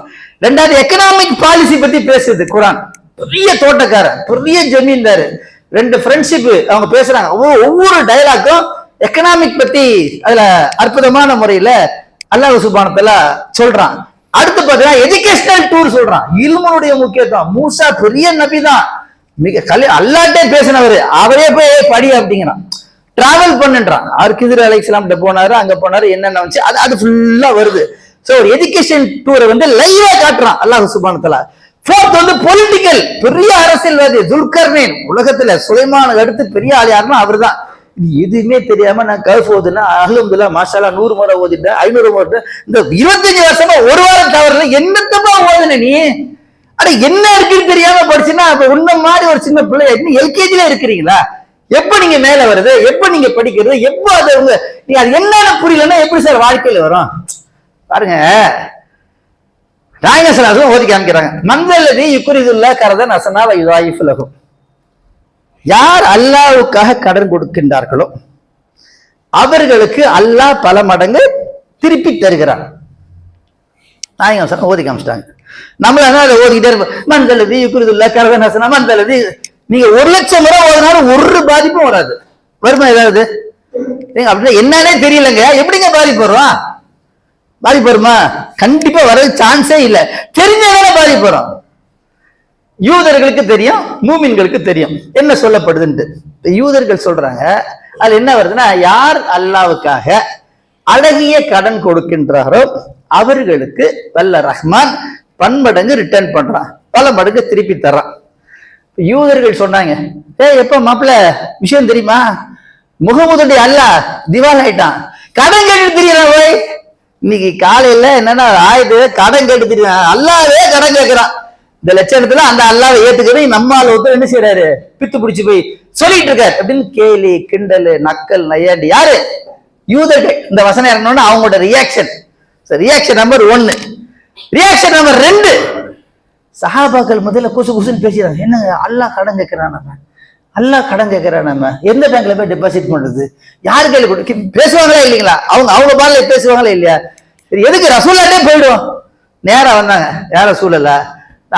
2வது எக்கனாமிக் பாலிசி பத்தி பேசுது குர்ஆன். பெரிய தோட்டக்காரன், பெரிய ஜமீன்தாரு, 2 ஃப்ரெண்ட்ஷிப் அவங்க பேசுறாங்க. ஒவ்வொரு டயலாக்கும் எக்கனாமிக் பத்தி அதுல அற்புதமான முறையில அல்லாஹ் சுப்ஹானஹு வ தஆலா சொல்றான். அடுத்து பாத்தீங்கன்னா எஜுகேஷனல் டூர் சொல்றான். இல்முடைய முக்கியத்துவம். மூசா பெரிய நபி தான், மிக அல்லாஹ்ட்டே பேசினவர், அவரே போய் படி அப்படிங்கிறான். டிராவல் பண்ணுன்றான். கிதிர் அலைஹிஸ்ஸலாம் கிட்ட போனாரு, அங்க போனாரு, என்னென்ன வந்துச்சு அது ஃபுல்லா வருது. சோ ஒரு எஜுகேஷன் டூரை வந்து லைவா காட்டுறான் அல்லாஹ் சுப்ஹானஹு வ தஆலா. ஃபோர்த் வந்து பொலிட்டிக்கல், பெரிய அரசியல்வாதி துல்கர்னைன். உலகத்துல சுலைமானுக்கு அடுத்து பெரிய ஆள் யாருன்னா அவர் தான். இது எதுவுமே தெரியாம நான் கஃப் ஓதுனா அல்ஹம்துலில்லாஹ் மாஷாஅல்லாஹ் 100 முறை ஓதிட்டேன், 500 முறை. இந்த 25 வருஷமா ஒரு வாரம் தவறல, என்னத்தப்பா ஓதுன நீ? அட என்ன இருக்குன்னு தெரியாம படிச்சுன்னா அப்ப உன்ன மாதிரி ஒரு சின்ன பிள்ளை எல்கேஜில இருக்கிறீங்களா? எப்ப நீங்க மேல வருது, எப்ப நீங்க படிக்கிறது, எப்ப அது உங்க நீ அது என்னன்னு புரியலன்னா எப்படி சார் வாழ்க்கையில வரும்? பாருங்க, நாயகசலாசும் ஓதி காமிக்கிறாங்க. மந்தல்லதி யுக்ரிதுல்லா கரதன் ஹஸனா வ யுதாயிஃபு லஹு. யார் அல்லாஹ்வுக்காக கடன் கொடுக்கின்றார்களோ அவர்களுக்கு அல்லாஹ் பல மடங்கு திருப்பி தருகிறான். நாயகம் ஓதி காமிச்சிட்டாங்க. நம்மள என்ன அதை ஓதிக்கிட்டே இருப்போம். மந்தல்லதி யுக்ரிதுல்லா கரதன் ஹஸனா. மந்தல்லதி நீங்க 1,00,000 முறை ஓதினாலும் ஒரு பாதிப்பும் வராது. வருமா ஏதாவது? அப்படின்னா என்னன்னே தெரியலங்க, எப்படிங்க பாதிப்பு வரும்? பாதிப்பு வருமா? கண்டிப்பா வர சான்ஸே இல்லை. தெரிஞ்சதானே பாதிப்பு வரும். யூதர்களுக்கு தெரியும், மூமின்களுக்கு தெரியும் என்ன சொல்லப்படுதுன்ட்டு. யூதர்கள் சொல்றாங்க, அது என்ன வருதுன்னா, யார் அல்லாஹ்வுக்காக அழகிய கடன் கொடுக்கின்றாரோ அவர்களுக்கு வல்ல ரஹ்மான் பன்மடங்கு ரிட்டர்ன் பண்றான், பல மடங்கு திருப்பி தர்றான். யூதர்கள் சொன்னாங்க, எப்ப மாப்பிள்ள விஷயம் தெரியுமா? முகமதுடைய அல்லாஹ் திவால் ஆயிட்டான், கடன் கேட்டு தெரியல போய். இன்னைக்கு காலையில என்னன்னா ஆயுது கடன் கேட்டு தெரியும், அல்லாவே கடன் கேட்கிறான். இந்த லட்சணத்துல அந்த அல்லாவை ஏத்துக்கிறது நம்மால் ஒருத்தர் என்ன செய்யறாரு, பித்து பிடிச்சு போய் சொல்லிட்டு இருக்காரு அப்படின்னு கேலி கிண்டல் நக்கல் நையாண்டி. யாரு? யூதர்கள். இந்த வசனம் இறங்கணும்னு அவங்களோட reaction. Reaction number 1. Reaction number 2, சஹாபாக்கள் முதல்ல குசு குசுன்னு பேசுறாங்க. என்னங்க அல்லாஹ் கடன் கேட்கிறான், நம்ம அல்லாஹ் கடன் கேட்கிறான், நம்ம எந்த பேங்க்ல போய் டெபாசிட் பண்றது, யாரு கையில பேசுவாங்களா இல்லைங்களா? அவங்க பாடல பேசுவாங்களா இல்லையா? சரி, எதுக்கு ரசூல்லாட்டே போயிடும். நேரா வந்தாங்க, யார ரசூலல்ல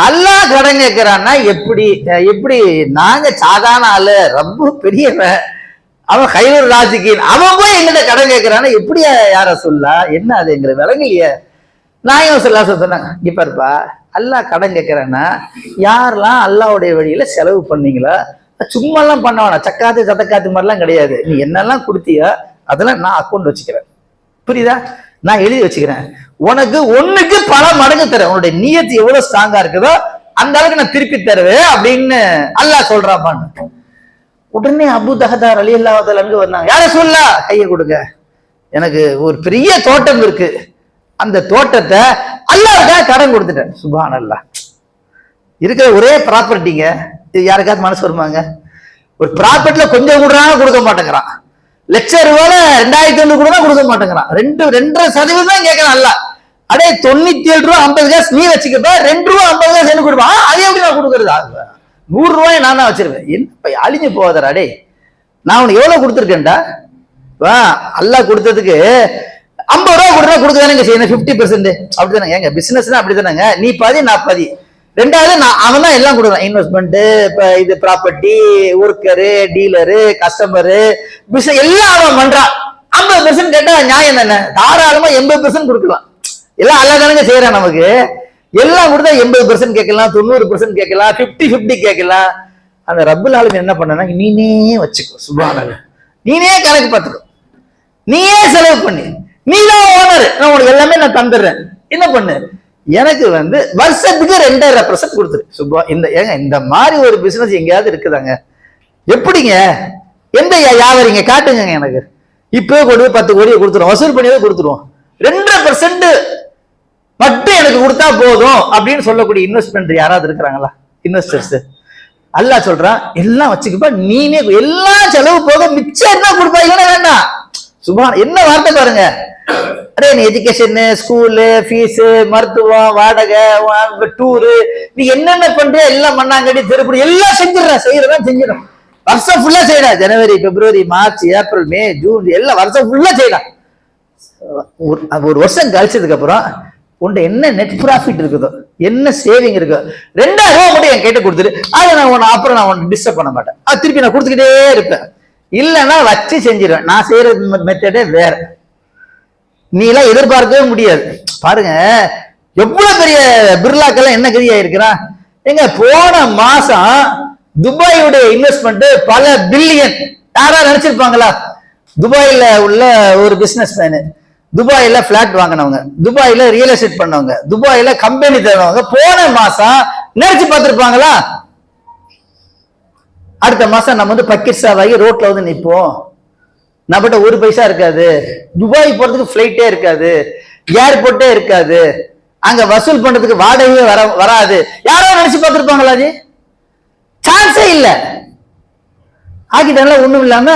அல்லாஹ் கடன் கேட்கிறான்னா எப்படி? எப்படி நாங்க சாதாரண ஆளு, ரொம்ப பெரியவன், அவன் கைரூர் ராசிக்கின், அவன் போய் எங்கிட்ட கடன் கேட்கிறான்னா எப்படி யார சொல்லா? என்ன அது எங்களுக்கு விளங்கலையே. நாயகம் சொன்னாங்க, இங்க பாருப்பா, அல்லாஹ் கடன் கேட்கிறான்னா யாரெல்லாம் அல்லாஹ்வுடைய வழியில செலவு பண்ணீங்களா, சும்மா எல்லாம் பண்ண வேணாம், சக்காத்து சதக்காத்து மாதிரிலாம் கிடையாது. நீ என்னெல்லாம் கொடுத்தியோ அதெல்லாம் நான் அக்கௌண்ட் வச்சுக்கிறேன், புரியுதா? நான் எழுதி வச்சுக்கிறேன். உனக்கு 1க்கு பல மடங்கு தரேன். உன்னுடைய நியத்து எவ்வளவு ஸ்ட்ராங்கா இருக்குதோ அந்த அளவுக்கு நான் திருப்பி தருவேன் அப்படின்னு அல்லாஹ் சொல்றாப்பான்னு. உடனே அபூ தஹதா ரலியல்லாஹு அன்ஹு வந்தாங்க. யார சொல்லா? கையை கொடுங்க, எனக்கு ஒரு பெரிய தோட்டம் இருக்கு, அந்த தோட்டத்தை அல்லாஹ்வுக்காக கடன் கொடுத்துட்டேன். சுப்ஹானல்லாஹ். இருக்கிற ஒரே ப்ராப்பர்ட்டிங்க, யாருக்காவது மனசு வருமாங்க? ஒரு ப்ராப்பர்ட்டில கொஞ்சம் கொடுக்க மாட்டேங்கிறான். ₹1,00,000 2000 கூட கொடுக்க மாட்டேங்கிறான். 2.5% தான் கேட்கறான். அல்ல அடே ₹97.50 நீ வச்சுக்கப்ப, ₹2.50 எனக்கு கொடுப்பான். அதே எப்படி நான் கொடுக்கறது? ₹100 நான் தான் வச்சிருவேன். என்ன அழிஞ்சு போவதா? அடே நான் உனக்கு எவ்வளவு கொடுத்துருக்கேன்டா? அல்லாஹ் கொடுத்ததுக்கு ₹50 கொடுக்கதானே செய்யணும், 50% அப்படித்தானே. ஏங்க பிசினஸ்னா அப்படித்தானேங்க, நீ பாதி நான் பாதி. 2வது அவன் தான் எல்லாம் கொடுக்குறான், இன்வெஸ்ட்மெண்ட், இது property, worker, dealer, customer, business எல்லாம் அவன் பண்றான். 50% கேட்டா நியாயம் தானே? தாராளமா 80% கொடுக்கலாம். எல்லாம் அல்லா தானங்க செய்யறான். நமக்கு எல்லாம் கொடுத்தா 80% கேட்கலாம், 90% கேட்கலாம், 50-50 கேட்கலாம். அந்த ரப்புல் ஆலமீன் என்ன பண்ணா, நீனே வச்சுக்கோ, சுப்ஹானல்லாஹ், நீனே கணக்கு பார்த்துக்கோ, நீயே செலவு பண்ணி, நீ தான் ஓனர், நான் உனக்கு எல்லாமே நான் தந்துடுறேன். என்ன பண்ணு, எனக்கு வருஷத்துக்கு 2.5% கொடுத்துரு. சுபா இந்த ஏங்க இந்த மாதிரி ஒரு பிசினஸ் எங்கேயாவது இருக்குதாங்க? எப்படிங்க? எந்த வியாபாரிங்க காட்டுங்க எனக்கு. இப்பவே கொண்டு போய் 10 கோடியை கொடுத்துருவோம், வசூல் பண்ணியே கொடுத்துருவோம். 2% மட்டும் எனக்கு கொடுத்தா போதும் அப்படின்னு சொல்லக்கூடிய இன்வெஸ்ட்மெண்ட் யாராவது இருக்கிறாங்களா? இன்வெஸ்டர்ஸ். அல்லாஹ் சொல்றான், எல்லாம் வச்சுக்கப்பா, நீனே எல்லாம் செலவு போக மிச்சம் என்ன கொடுப்பாங்க வேண்டாம். சுபான் என்ன வார்த்தை பாருங்க. அடே நீ எஜுகேஷன், ஸ்கூலு, ஃபீஸு, மருத்துவம், வாடகை, டூரு, நீ என்னென்ன பண்ற எல்லாம் மண்ணாங்கடி திருப்பி எல்லாம் செய்யறதான் செஞ்சிடும். வருஷம் ஃபுல்லா செய்யலாம். ஜனவரி, பிப்ரவரி, மார்ச், ஏப்ரல், மே, ஜூன் எல்லாம் வருஷம் ஃபுல்லா செய்யலாம். ஒரு வருஷம் கழிச்சதுக்கு அப்புறம் உன்ட்ட என்ன நெட் ப்ராஃபிட் இருக்குதோ, என்ன சேவிங் இருக்கோ, 2000 ரூபா மட்டும் என் கேட்டு கொடுத்துரு, அதை நான் அப்புறம் நான் உன்னை டிஸ்டர்ப் பண்ண மாட்டேன், அது திருப்பி நான் கொடுத்துக்கிட்டே இருப்பேன். இல்லைன்னா வச்சு செஞ்சிருவேன். நான் செய்யற மெத்தடே வேற. நீ எல்லாம் எதிர்பார்க்கவே முடியாது. பாருங்க எவ்வளவு பெரிய பிர்லாக்கெல்லாம் என்ன கதியா இருக்கிறான். எங்க போன மாசம் துபாயுடைய இன்வெஸ்ட்மெண்ட் பல பில்லியன். யாரா நினைச்சிருப்பாங்களா? துபாயில உள்ள ஒரு பிசினஸ் மேனு, துபாயில பிளாட் வாங்கினவங்க, துபாயில ரியல் எஸ்டேட் பண்ணவங்க, துபாயில கம்பெனி தருவங்க போன மாசம் நினைச்சு பார்த்திருப்பாங்களா? அடுத்த மாசம் நம்ம வந்து பக்கிர்சாவாகி ரோட்ல வந்து நிற்போம். நம்மகிட்ட ஒரு பைசா இருக்காது, துபாய் போறதுக்கு பிளைட்டே இருக்காது, ஏர்போர்ட்டே இருக்காது, அங்க வசூல் பண்றதுக்கு வாடகையே வராது. யாரோ நினைச்சு பார்த்திருப்பாங்களா? அது சான்ஸே இல்ல. ஆக்கிட்டாங்களா? ஒண்ணும் இல்லாம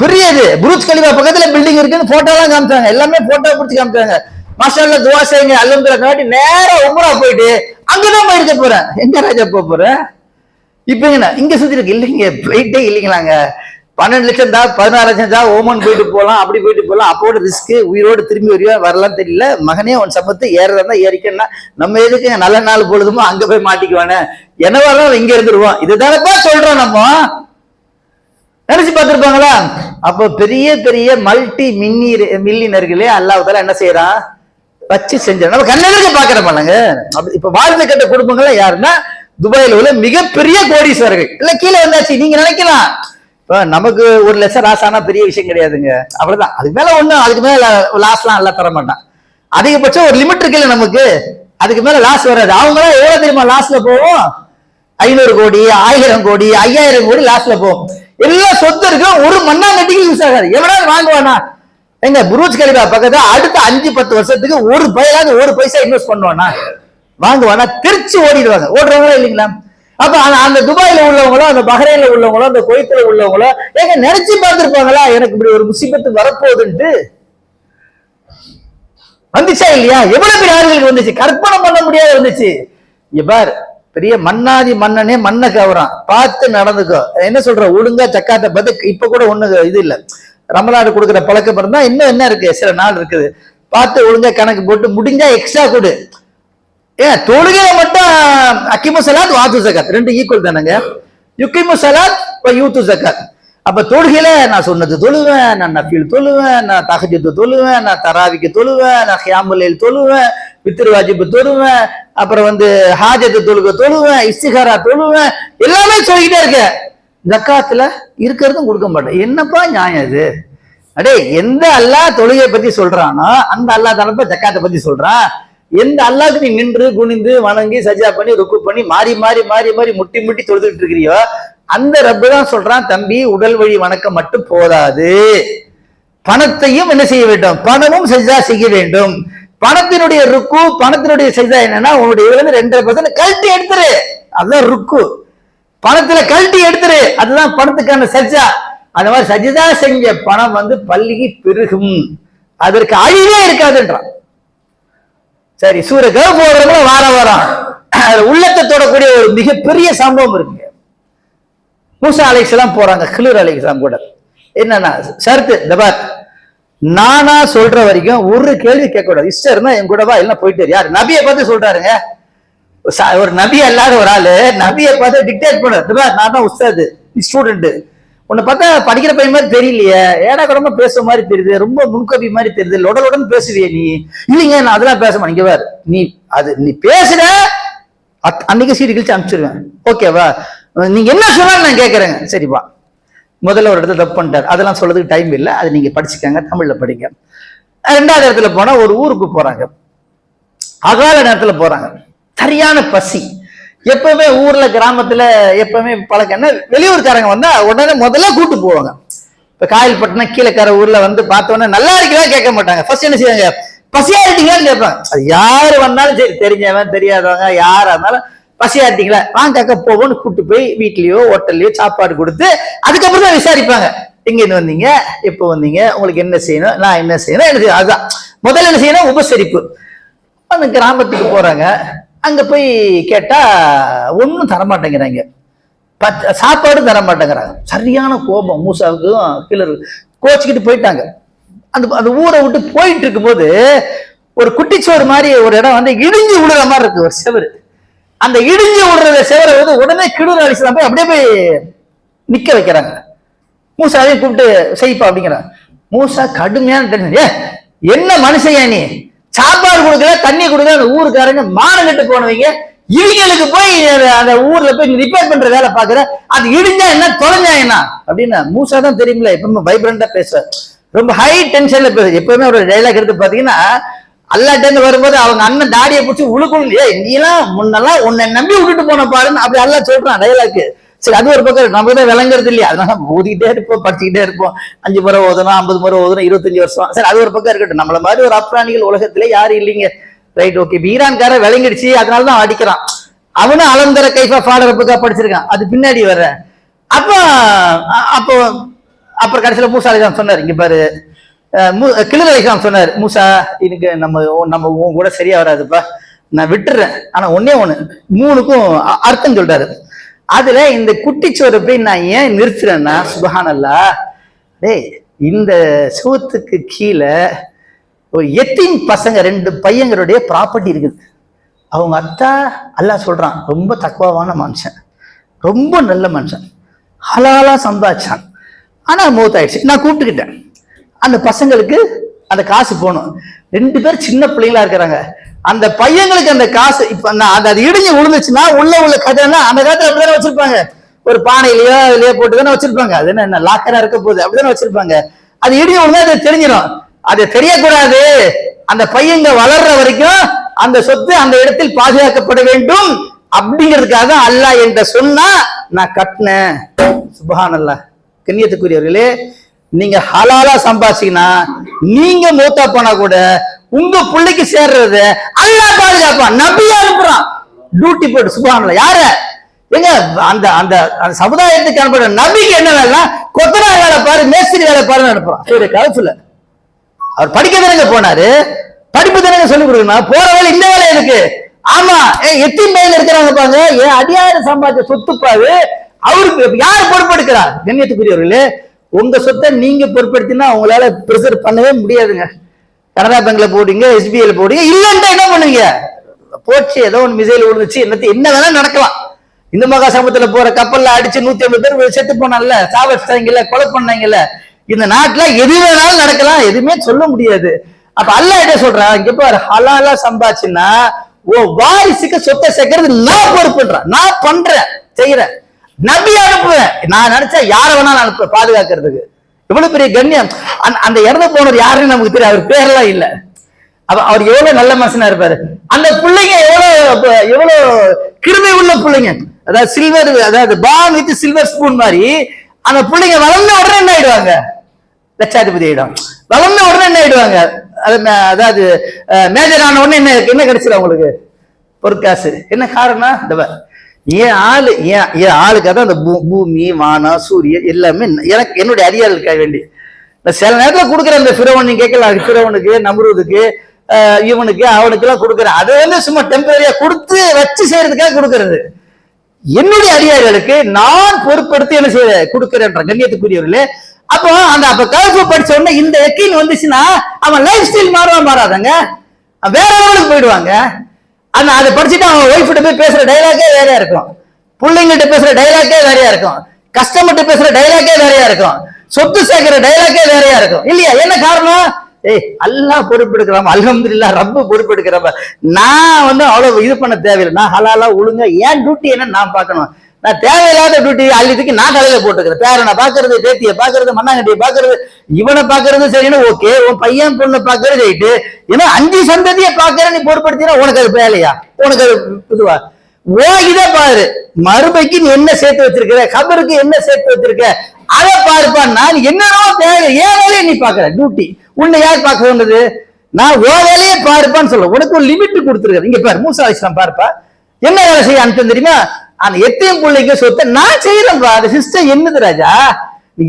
பெரியது புருஜ் கலிஃபா பக்கத்துல பில்டிங் இருக்குன்னு போட்டோ எல்லாம் காமிச்சாங்க. எல்லாமே போட்டோ பிடிச்சி காமிச்சாங்க. மாஷா துவா செய்யுங்க அல்ஹம்துலில்லாஹ் காட்டி நேரா உம்ரா போயிட்டு அங்கதான் போயிருக்க போறேன். எங்க ராஜா போற? இப்ப இங்க சுத்தி இருக்கு இல்லைங்க, பிளைட்டே இல்லைங்களாங்க. 12 லட்சம் தான், 16 லட்சம் தான், ஓமன் போயிட்டு போகலாம், அப்படி போயிட்டு போகலாம். அப்போட ரிஸ்க், உயிரோடு திரும்பி வருவா வரலாம் தெரியல. மகனே உன் சம்பத்து ஏறதா ஏறிக்கன்னா நம்ம எதுக்கு நல்ல நாள் பொழுதுமோ அங்க போய் மாட்டிக்குவானே, என்னவாலும் இங்க இருந்துருவோம். இதுதானப்பா சொல்றோம். நம்ம நினைச்சு பார்த்திருப்பாங்களா? அப்போ பெரிய பெரிய மல்டி மில்லியனர்களே அல்லாஹ் தஆலா என்ன செய்யறான்? வச்சு செஞ்சான். நம்ம கண்ணெதிர்க்க பாக்குறோமாங்க. இப்ப வாழ்ந்து கட்ட குடும்பங்கள் யாருன்னா துபாயில உள்ள மிகப்பெரிய கோடீஸ்வரர்கள். இல்ல கீழே வந்தாச்சு நீங்க நினைக்கலாம். நமக்கு 1 லட்சம் லாஸ் ஆனா பெரிய விஷயம் கிடையாதுங்க, அவ்வளவுதான். அதுக்கு மேல ஒண்ணும், அதுக்கு மேல லாஸ்லாம் எல்லாம் தர மாட்டான். அதிகபட்சம் ஒரு லிமிட் இருக்குல்ல நமக்கு, அதுக்கு மேல லாஸ் வராது. அவங்க எல்லாம் எவ்வளவு தெரியுமா லாஸ்ல போவோம்? 500 கோடி, 1000 கோடி, 5000 கோடி லாஸ்ல போகும். எல்லா சொத்து இருக்கு, ஒரு மண்ணாங்கட்டிக்கு யூஸ் ஆகாது. எவனாவது வாங்குவானா? எங்க புருஜ் கலிஃபா பக்கத்துல அடுத்த 5-10 வருஷத்துக்கு ஒரு பைசா இன்வெஸ்ட் பண்ணுவானா? வாங்குவானா? திருச்சி ஓடிடுவாங்க. ஓடுறவங்களா இல்லைங்களா? அப்ப அந்த துபாயில உள்ளவங்களோ, அந்த பஹ்ரைன்ல உள்ளவங்களோ, அந்த குவைத்துல உள்ளவங்களோ எங்க நினைச்சு பார்த்திருப்பாங்களா எனக்கு இப்படி ஒரு முசீபத்து வரப்போகுதுன்ட்டு? வந்துச்சா இல்லையா? எவ்வளவு பெரிய ஆறுகளுக்கு வந்துச்சு, கற்பனை பண்ண முடியாது வந்துச்சு. பார், பெரிய மன்னாதி மன்னனே மண்ணை கவரான், பார்த்து நடந்துக்கோ. என்ன சொல்ற? ஒழுங்கா ஜக்காத்தை பார்த்து இப்ப கூட ஒண்ணு இது இல்ல, ரமலான் கொடுக்குற பழக்கம் இருந்தா இன்னும் என்ன இருக்கு, சில நாள் இருக்குது, பார்த்து ஒழுங்கா கணக்கு போட்டு முடிஞ்சா எக்ஸ்ட்ரா கொடு. ஏன் தொழுகையில மட்டும் அக்கிமு சலாத் வாத்து ஜகாத் ரெண்டு ஈக்குவல் தானங்க. யுக்கிமு சலாத் யூத்து ஜகாத். அப்ப தொழுகையில நான் சொன்னது தொழுவேன், நான் நஃபில் தொழுவேன், நான் தஹஜ்ஜுத் தொழுவேன், நான் தராவிக்கு தொழுவேன், நான் கியாமுல் லைல் தொழுவேன், வித்ர் வாஜிப் தொழுவேன், அப்புறம் வந்து ஹாஜத் தொழுகை தொழுவேன், இஸ்திகாரா தொழுவேன், எல்லாமே சொல்லிக்கிட்டே இருக்க. ஜக்காத்துல இருக்கிறதும் கொடுக்க மாட்டேன். என்னப்பா நியாயம் இது? அடே, எந்த அல்லாஹ் தொழுகை பத்தி சொல்றானோ அந்த அல்லாஹ் தானப்பா ஜக்காத்தை பத்தி சொல்றான். எந்த அல்லாஹ்க்கு நீ நின்று குனிந்து வணங்கி சஜா பண்ணி ருக்கு பண்ணி மாறி மாறி மாறி மாறி முட்டி முட்டி தொழுதுட்டு இருக்கிறியோ அந்த ரப்பு தான் சொல்றான், தம்பி உடல் வழி வணக்கம் மட்டும் போதாது, பணத்தையும் என்ன செய்ய வேண்டும்? பணமும் சஜா செய்ய வேண்டும். பணத்தினுடைய ருக்கு, பணத்தினுடைய சஜா என்னன்னா உன்னுடைய 2.5% கழட்டி எடுத்துரு, அதுதான் ருக்கு. பணத்துல கழட்டி எடுத்துரு, அதுதான் பணத்துக்கான சஜா. அந்த மாதிரி சஜிதா செஞ்ச பணம் வந்து பள்ளிக்கு பெருகும், அதற்கு அழிவே இருக்காதுன்றான். சரி, சூர கவ் போடுறவங்க வாரம் உள்ளத்தை தொடக்கூடிய ஒரு மிகப்பெரிய சம்பவம் இருக்குங்க. மூசா அலைஹிஸ்ஸலாம் போறாங்க கிளர் அலைஹிஸ்ஸலாம் கூட. என்னன்னா ஷர்த்து, தபார், நானா சொல்ற வரைக்கும் ஒரு கேள்வி கேட்க கூடாது. இஷ்டம் இருந்தா என் கூட வா, எல்லாம் போயிட்டு. யாரு? நபியை பார்த்து சொல்றாருங்க. ஒரு நபி அல்லாத ஒரு ஆளு நபியை பார்த்து டிக்டேட் பண்ண, நான் தான் உஸ்தாது, ஸ்டூடெண்ட், உன்னை பார்த்தா படிக்கிற பையன் மாதிரி தெரியலையே, ஏடா கூடமா பேசுற மாதிரி தெரியுது, ரொம்ப முன்கோபி மாதிரி தெரியுது, லொடலுடன் பேசுவியே நீ. இல்லைங்க நான் அதெல்லாம் பேச மாட்டேங்க. வேறு நீ பேசுற அன்னைக்கு சீடி கிழிச்சு அனுப்பிச்சிருவேன், ஓகேவா? நீங்க என்ன சொன்னாலும் நான் கேட்கறேங்க. சரிப்பா, முதல்ல ஒரு இடத்துல தப்பு பண்ணிட்டாரு, அதெல்லாம் சொல்றதுக்கு டைம் இல்லை, அது நீங்க படிச்சுக்கங்க, தமிழ்ல படிங்க. 2வது இடத்துல போனா ஒரு ஊருக்கு போறாங்க, அகால நேரத்துல போறாங்க, சரியான பசி. எப்பவுமே ஊர்ல கிராமத்துல எப்பவுமே பழக்கம் என்ன, வெளியூர்காரங்க வந்தா உடனே முதல்ல கூட்டு போவாங்க. இப்ப காயல்பட்டினம் கீழக்கார ஊர்ல வந்து பார்த்தோன்னே நல்லா இருக்கா கேட்க மாட்டாங்க, ஃபர்ஸ்ட் என்ன செய்வாங்க? பசியா இருக்கீங்களான்னு கேட்பாங்க. அது யாரு வந்தாலும் சரி, தெரிஞ்சவன் தெரியாதவங்க யாரா இருந்தாலும் பசியா இருக்கீங்களா வாங்க அக்கா போவோம்னு கூட்டு போய் வீட்லயோ ஹோட்டல்லயோ சாப்பாடு கொடுத்து அதுக்கப்புறம் தான் விசாரிப்பாங்க, எங்க இருந்து வந்தீங்க, எப்போ வந்தீங்க, உங்களுக்கு என்ன செய்யணும், நான் என்ன செய்யணும், அதுதான் முதல்ல என்ன செய்யணும், உபசரிப்பு. அந்த கிராமத்துக்கு போறாங்க, அங்க போய் கேட்டா ஒன்னும் தரமாட்டேங்கிறாங்க, சாப்பாடும் தரமாட்டேங்கிறாங்க. சரியான கோபம் மூசாவுக்கும் கீழே கோச்சிக்கிட்டு போயிட்டாங்க. அந்த ஊரை விட்டு போயிட்டு இருக்கும்போது ஒரு குட்டிச்சோறு மாதிரி ஒரு இடம் வந்து இடிஞ்சு விடுற மாதிரி இருக்கு ஒரு செவரு. அந்த இடிஞ்சு விடுற செவரை வந்து உடனே கிடுற அலிஸ்லாம் போய் அப்படியே போய் நிக்க வைக்கிறாங்க. மூசாவையும் கூப்பிட்டு செய்ப்பா அப்படிங்கிறாங்க. மூசா கடுமையான டென்ஷன். என்ன மனுஷன் நீ, சாப்பாடு கொடுக்கல தண்ணி கொடுக்கல, அந்த ஊருக்காரங்க மானம் கட்டு போனவங்க, இவங்களுக்கு போய் அந்த ஊர்ல போய் ரிப்பேர் பண்ற வேலை பாக்குற, அது இடிஞ்சா என்ன தொலைஞ்சா என்ன அப்படின்னு. மூசா தான் தெரியுமில்ல எப்பவுமே வைப்ரண்டா பேசுற, ரொம்ப ஹை டென்ஷன்ல பேச. எப்பவுமே ஒரு டைலாக் எடுத்து பாத்தீங்கன்னா அல்லாட்டேந்து வரும்போது அவங்க அண்ணன் தாடியை பிடிச்சி உழுக்கணும், நீ எல்லாம் முன்னெல்லாம் உன்னை நம்பி விட்டுட்டு போன பாருன்னு அப்படி அல்லா சொல்றான் டைலாக்கு. சரி, அது ஒரு பக்கம் நம்ம தான் விளங்குறது இல்லையா, அதனால ஓதிக்கிட்டே இருப்போம், படிச்சுக்கிட்டே இருப்போம். 5 முறை ஓதணும், 50 முறை ஓதணும், 25 வருஷம். சரி, அது ஒரு பக்கம் இருக்கட்டும். நம்மள மாதிரி ஒரு அப்ராணிகள் உலகத்திலே யாரும் இல்லைங்க. Right, okay. ஈரான்கார விளங்கிடுச்சு, அதனாலதான் அடிக்கிறான். அவனும் அலந்தர கைஃபா ஃபாடரப்புக்கா படிச்சிருக்கான், அது பின்னாடி வர்ற. அப்போ அப்போ அப்புறம் கடைசியில மூசா அலைஹிஸ்ஸலாம் சொன்னார், இங்க பாரு, கிளிர் அலைஹிஸ்ஸலாம் சொன்னார், மூசா இதுக்கு நம்ம உன் கூட சரியா வராதுப்பா, நான் விட்டுறேன். ஆனா ஒன்னே ஒண்ணு, 3க்கும் அர்த்தம் சொல்றாரு. அதுல இந்த குட்டிச்சோறு போய் நான் ஏன் நிறுத்துறேன்னா, சுப்ஹானல்லாஹ், டேய் இந்த சுவத்துக்கு கீழே ஒரு எத்தீம் பசங்க 2 பையங்களுடைய ப்ராப்பர்ட்டி இருக்குது. அவங்க அத்தா அல்லாஹ் சொல்றான், ரொம்ப தக்வாவான மனுஷன், ரொம்ப நல்ல மனுஷன், ஹலாலா சம்பாதிச்சான். ஆனா மூத்தாயிடுச்சு. நான் கூப்பிட்டுக்கிட்டேன், அந்த பசங்களுக்கு அந்த காசு போகணும். 2 பேர் சின்ன பிள்ளைங்களா இருக்கிறாங்க. அந்த பையங்களுக்கு அந்த காசு இப்ப அது இடிஞ்சு விழுந்துச்சுன்னா உள்ள கதைன்னா அந்த காலத்துல அப்படிதானே வச்சிருப்பாங்க, ஒரு பானையிலயோ இதுலயோ போட்டுதானே வச்சிருப்பாங்க. அது என்ன லாக்கரா இருக்க போகுது, அப்படிதானே வச்சிருப்பாங்க. அது இடிஞ்சு விழுந்தா அது தெரிஞ்சிடும். அது தெரியக்கூடாது, அந்த பையங்க வளர்ற வரைக்கும் அந்த சொத்து அந்த இடத்தில் பாதுகாக்கப்பட வேண்டும் அப்படிங்கிறதுக்காக அல்லாஹ் என்ற சொன்னா நான் கட்டினேன். சுப்ஹானல்லாஹ். கண்ணியத்துக்குரியவர்களே, நீங்க ஹலாலா சம்பாதிச்சீங்கன்னா நீங்க மூத்தா போனா கூட உங்க பிள்ளைக்கு சேர்றது அல்லாஹ் பாதுகாப்பான், நபியா அனுப்புறான் டியூட்டி போட்டு. சுப்ஹானல்லாஹ். யார எங்க அந்த அந்த சமுதாயத்துக்கு அனுப்புற நபிக்கு என்ன வேலை, கொத்தனா வேலை பாரு, மேஸ்திரி வேலை பாருன்னு அனுப்புறான். சரி, கலப்புல அவர் படிக்க தானங்க போனாரு, படிப்பு தானங்க சொல்லி கொடுக்கணும், போற வேலை இந்த வேலை இருக்கு. ஆமா, எத்தீம் பையன் இருக்கிறாங்க பாருங்க, ஏன் அடியாறு சம்பாதிச்ச சொத்துப்பாரு, அவருக்கு யாரு பொறுப்பெடுக்கிறார்? கண்ணியத்துக்குரியவர்களே, உங்க சொத்தை நீங்க பொறுப்பெடுத்தினா உங்களால ப்ரிசர்வ் பண்ணவே முடியாதுங்க. கனரா பேங்க்ல போடுங்க, SBIல போடுங்க, இல்லன்னா என்ன பண்ணுவீங்க? போச்சு, ஏதோ ஒரு மிசைல் விழுந்துச்சு, என்ன வேணா நடக்கலாம். இந்த மகா சமுத்திரத்துல போற கப்பல்ல அடிச்சு 150 பேர் செத்து போனாங்கல்ல, சாவடிச்சாங்கல்ல, கொலை பண்ணாங்கல்ல. இந்த நாட்டுல எது வேணாலும் நடக்கலாம், எதுவுமே சொல்ல முடியாது. அப்ப அல்லாஹ் என்ன சொல்றான், இங்க பாரு, ஹலாலா சம்பாதிச்சுன்னா ஓ வாரிசுக்கு சொத்தை சேர்க்கறது நான் பொறுப்புன்றேன், நான் பண்றேன், செய்யறேன். நபி அனுப்புவேன், நான் நினைச்சா யார வேணாலும் அனுப்புவேன் பாதுகாக்கிறதுக்கு. எவ்வளவு பெரிய கண்ணியம். அந்த இறந்து போனவர் யாருன்னு நமக்கு தெரியும், அவர் பேரெல்லாம் இல்ல. அவர் எவ்வளவு நல்ல மனுஷனா இருப்பாரு. அந்த பிள்ளைங்க எவ்வளவு கிருமை உள்ள பிள்ளைங்க, அதாவது சில்வர், அதாவது பான் வித் சில்வர் ஸ்பூன் மாதிரி. அந்த பிள்ளைங்க வளர்ந்த உடனே என்ன ஆயிடுவாங்க, லட்சாதிபதி ஆயிடும். வளர்ந்த உடனே என்ன ஆயிடுவாங்க, அதாவது மேஜர் ஆன உடனே என்ன கிடைச்சிடும் அவங்களுக்கு, பொற்காசு. என்ன காரணம், ஏன் ஆளுக்காக அந்த பூமி வானம் சூரியன் எல்லாமே எனக்கு என்னுடைய அறியாளுக்காக வேண்டி. சில நேரத்தில் கொடுக்குற அந்த ஃபிரௌன், நீங்க கேட்கலாம், ஃபிரௌனுக்கு, நம்ரூதுக்கு, இவனுக்கு அவனுக்கு எல்லாம் கொடுக்குறேன். அதை வந்து சும்மா டெம்பரரியா கொடுத்து வச்சு செய்யறதுக்காக கொடுக்கறது. என்னுடைய அதிகாரிகளுக்கு நான் பொறுப்படுத்தி என்ன செய்ய கொடுக்கிறேன். கண்ணியத்துக்குரியவர்களே, அப்போ அப்ப கல்ஃபு படிச்ச உடனே இந்த எக்கின் வந்துச்சுன்னா அவன் லைஃப் ஸ்டைல் மாறாதாங்க, வேற லெவலுக்கு போயிடுவாங்க. ஆனா அதை படிச்சுட்டு அவன் ஒய்ஃப்கிட்ட போய் பேசுற டைலாக்கே வேறையா இருக்கும், பிள்ளைங்கள்ட்ட பேசுற டைலாக்கே வேறையா இருக்கும், கஸ்டமர்கிட்ட பேசுற டைலாக்கே வேறையா இருக்கும், சொத்து சேர்க்கிற டைலாக்கே வேறையா இருக்கும். இல்லையா? என்ன காரணம்? அல்லாஹ் பொறுப்பெடுக்கிறாம, அல்ஹம்துலில்லாஹ் ரப்பு பொறுப்பெடுக்கிறப்ப நான் வந்து அவ்வளவு இது பண்ண தேவையில்லை. நான் ஹலாலா ஒழுங்கா ஏன் டியூட்டி என்ன நான் பார்க்கணும். நான் தேவையில்லாத டியூட்டி அள்ளித்துக்கு நான் தலையில போட்டுக்கிறேன். பேரனை பாக்குறது, பேத்தியை பாக்குறது, மண்ணாங்கட்டியை பாக்குறது, இவனை பாக்குறது சரின்னு ஓகே, உன் பையன் பொண்ணை பாக்குறது ரைட்டு. ஏன்னா 5 சந்ததியை பாக்குற நீ பொறுப்படுத்தினா உனக்கு அது வேலையா, உனக்கு அது இதுவா? இதை பாரு, மறுபைக்கு நீ என்ன சேர்த்து வச்சிருக்கிற, கபருக்கு என்ன சேர்த்து வச்சிருக்க, அதை பாருப்பா. நான் என்னென்னவோ தேவை, ஏன் வேலையை நீ பாக்குற டியூட்டி, உன்னை யார் பார்க்க வேண்டது? நான் ஓ வேலையே பாருப்பான்னு சொல்ல, உனக்கு ஒரு லிமிட் கொடுத்துருக்க. இங்க பாரு, மூசா அலைஹிஸ்ஸலாம் பாருப்பா என்ன வேலை செய்ய அனுப்பிச்சு தெரியுமா? அந்த எத்தையும் பிள்ளைக்கு சொத்தை நான் செய்யறேன்பா. அது சிஸ்டம் என்னது ராஜா,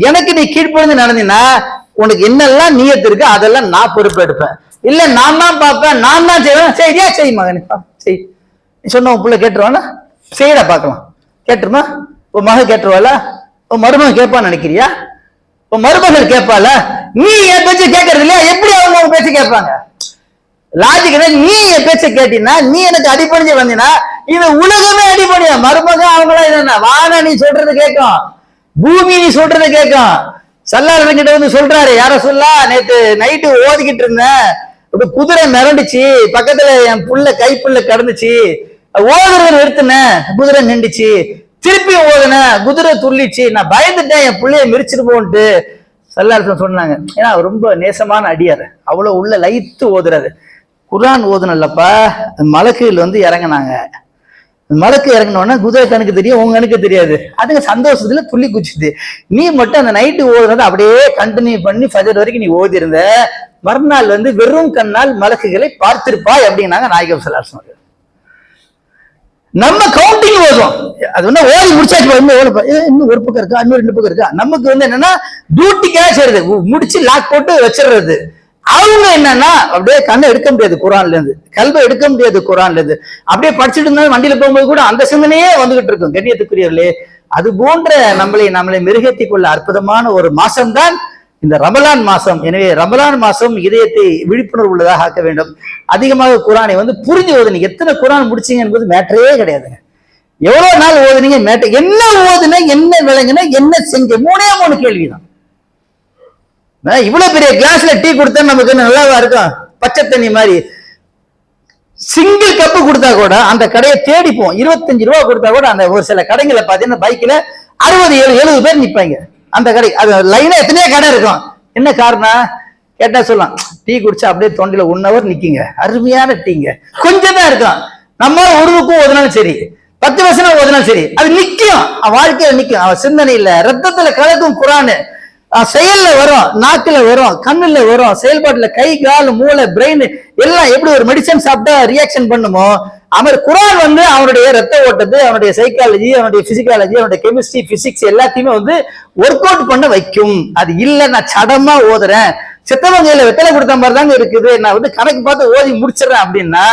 எனக்கு நீ கீழ்ப்படிஞ்சு நடந்தீங்கன்னா உனக்கு என்னெல்லாம் நியத்து இருக்கு அதெல்லாம் நான் பொறுப்பெடுப்பேன். இல்ல நான் தான் பார்ப்பேன், நான் தான் செய்வேன். சரியா? செய் மகனிப்பா, செய். நீ சொன்ன உன் பிள்ளை கேட்டுருவானா? செய்யடா பார்க்கலாம். கேட்டுருமா? உன் மகன் கேட்டுருவாளா? உன் மருமகன் கேட்பான்னு நினைக்கிறியா? உன் மருமகள் கேட்பால? நீ என் பேச்சு கேட்கறது இல்லையா? எப்படி அவங்க பேச்சு கேட்பாங்க? லாஜிக் நீ என் பேச்ச கேட்டீங்கன்னா, நீ எனக்கு அடிப்பணிஞ்சு வந்தீங்கன்னா இது உலகமே அடிப்பணியா. மருமக அவங்களா என்ன வான நீ சொல்றது கேட்கும், பூமி நீ சொல்றது கேட்கும். சல்லார் கிட்ட வந்து சொல்றாரு, யார சொல்லா, நேத்து நைட்டு ஓதிக்கிட்டு இருந்தேன், குதிரை மிரண்டுச்சு, பக்கத்துல என் புள்ள கைப்புள்ள கடந்துச்சு, ஓதுறது நிறுத்தினேன், குதிரை நின்றுச்சு, திருப்பி ஓதுன குதிரை துள்ளிச்சு, நான் பயந்துட்டேன் என் பிள்ளைய மிரிச்சிட்டு போன்ட்டு சல்லார் சொன்னாங்க. ஏன்னா ரொம்ப நேசமான அடியார், அவ்வளவு உள்ள லைத்து ஓதுறாரு. குர்ஆன் ஓதுனல்லப்பா, மலக்குகள் வந்து இறங்கினாங்க. மலக்கு இறங்கினோன்னா குதிரை கணக்கு தெரியும், உங்க கணக்கு தெரியாது. அதுங்க சந்தோஷத்துல துள்ளி குச்சிது. நீ மட்டும் அந்த நைட்டு ஓதுனதை அப்படியே கண்டினியூ பண்ணி ஃபஜர் வரைக்கும் நீ ஓதி இருந்த, மறுநாள் வந்து வெறும் கண்ணால் மலக்குகளை பார்த்திருப்பாய் அப்படின்னாங்க நாயகம் ஸல்லல்லாஹு அலைஹி வஸல்லம். நம்ம கவுண்டிங் ஓதும், அது வந்து ஓதி முடிச்சாச்சு, இன்னும் ஒரு பக்கம் இருக்கா, இன்னும் 2 பக்கம் இருக்கா. நமக்கு வந்து என்னன்னா டியூட்டிக்காக செய்யறது, முடிச்சு லாக் போட்டு வச்சிடுறது. அவங்க என்னன்னா அப்படியே கண்ணை எடுக்க முடியாது குர்ஆன்ல இருந்து, கல்வை எடுக்க முடியாது குர்ஆன்ல இருந்து. அப்படியே படிச்சுட்டு இருந்தாலும் வண்டியில போகும்போது கூட அந்த சிந்தனையே வந்துகிட்டு இருக்கும். கண்ணியத்துக்குரியவர்களே, அது போன்ற நம்மளை மிருகத்திக் கொள்ள அற்புதமான ஒரு மாசம்தான் இந்த ரமலான் மாசம். எனவே ரமலான் மாசம் இதயத்தை விழிப்புணர்வு உள்ளதாக ஆக்க வேண்டும். அதிகமாக குர்ஆனை வந்து புரிஞ்சு ஓதுனீங்க. எத்தனை குர்ஆன் முடிச்சீங்க என்பது மேட்டரே கிடையாதுங்க. எவ்வளவு நாள் ஓதுனீங்க மேட்டர், என்ன ஓதுன, என்ன விளங்குன, என்ன செஞ்ச, 3 கேள்விதான். இவ்வளவு பெரிய கிளாஸ்ல டீ கொடுத்தா நமக்கு நல்லாவா இருக்கும்? பச்சை தண்ணி மாதிரி. சிங்கிள் கப்பு கொடுத்தா கூட அந்த கடையை தேடிப்போம். 25 ரூபா கொடுத்தா கூட அந்த ஒரு சில கடைகளை பார்த்தீங்கன்னா பைக்ல 60-70 பேர் நிற்பாங்க. அந்த கடை அது லைனா எத்தனையோ கடை இருக்கும். என்ன காரணம் கேட்டா சொல்லலாம், டீ குடிச்சா அப்படியே தொண்டையில 1 hour நிக்குங்க, அருமையான டீங்க. கொஞ்சம் தான் இருக்கும். நம்ம உருவுக்கும் ஓதுனாலும் சரி, 10 வருஷம் ஓதுனாலும் சரி, அது நிக்கும், வாழ்க்கையில நிக்கும். அவன் சிந்தனையில ரத்தத்துல கலக்கும் குர்ஆன், செயல்ல வரும், நாக்குல வரும், கண்ணுல வரும், செயல்பாட்டுல கை கால் மூளை பிரெயின் எல்லாம் எப்படி ஒரு மெடிசன் சாப்பிட்டா ரியாக்ஷன் பண்ணுமோ, அவர் குர்ஆன் வந்து அவனுடைய ரத்த ஓட்டத்து, அவனுடைய சைக்காலஜி, அவனுடைய பிசிக்காலஜி, அவனுடைய கெமிஸ்ட்ரி, பிசிக்ஸ் எல்லாத்தையுமே வந்து ஒர்க் அவுட் பண்ண வைக்கும். அது இல்ல நான் சடமா ஓதுறேன், சித்தவங்கையில வெத்தலை கொடுத்த மாதிரி தாங்க இருக்குது, நான் வந்து கணக்கு பார்த்து ஓதி முடிச்சிடறேன் அப்படின்னா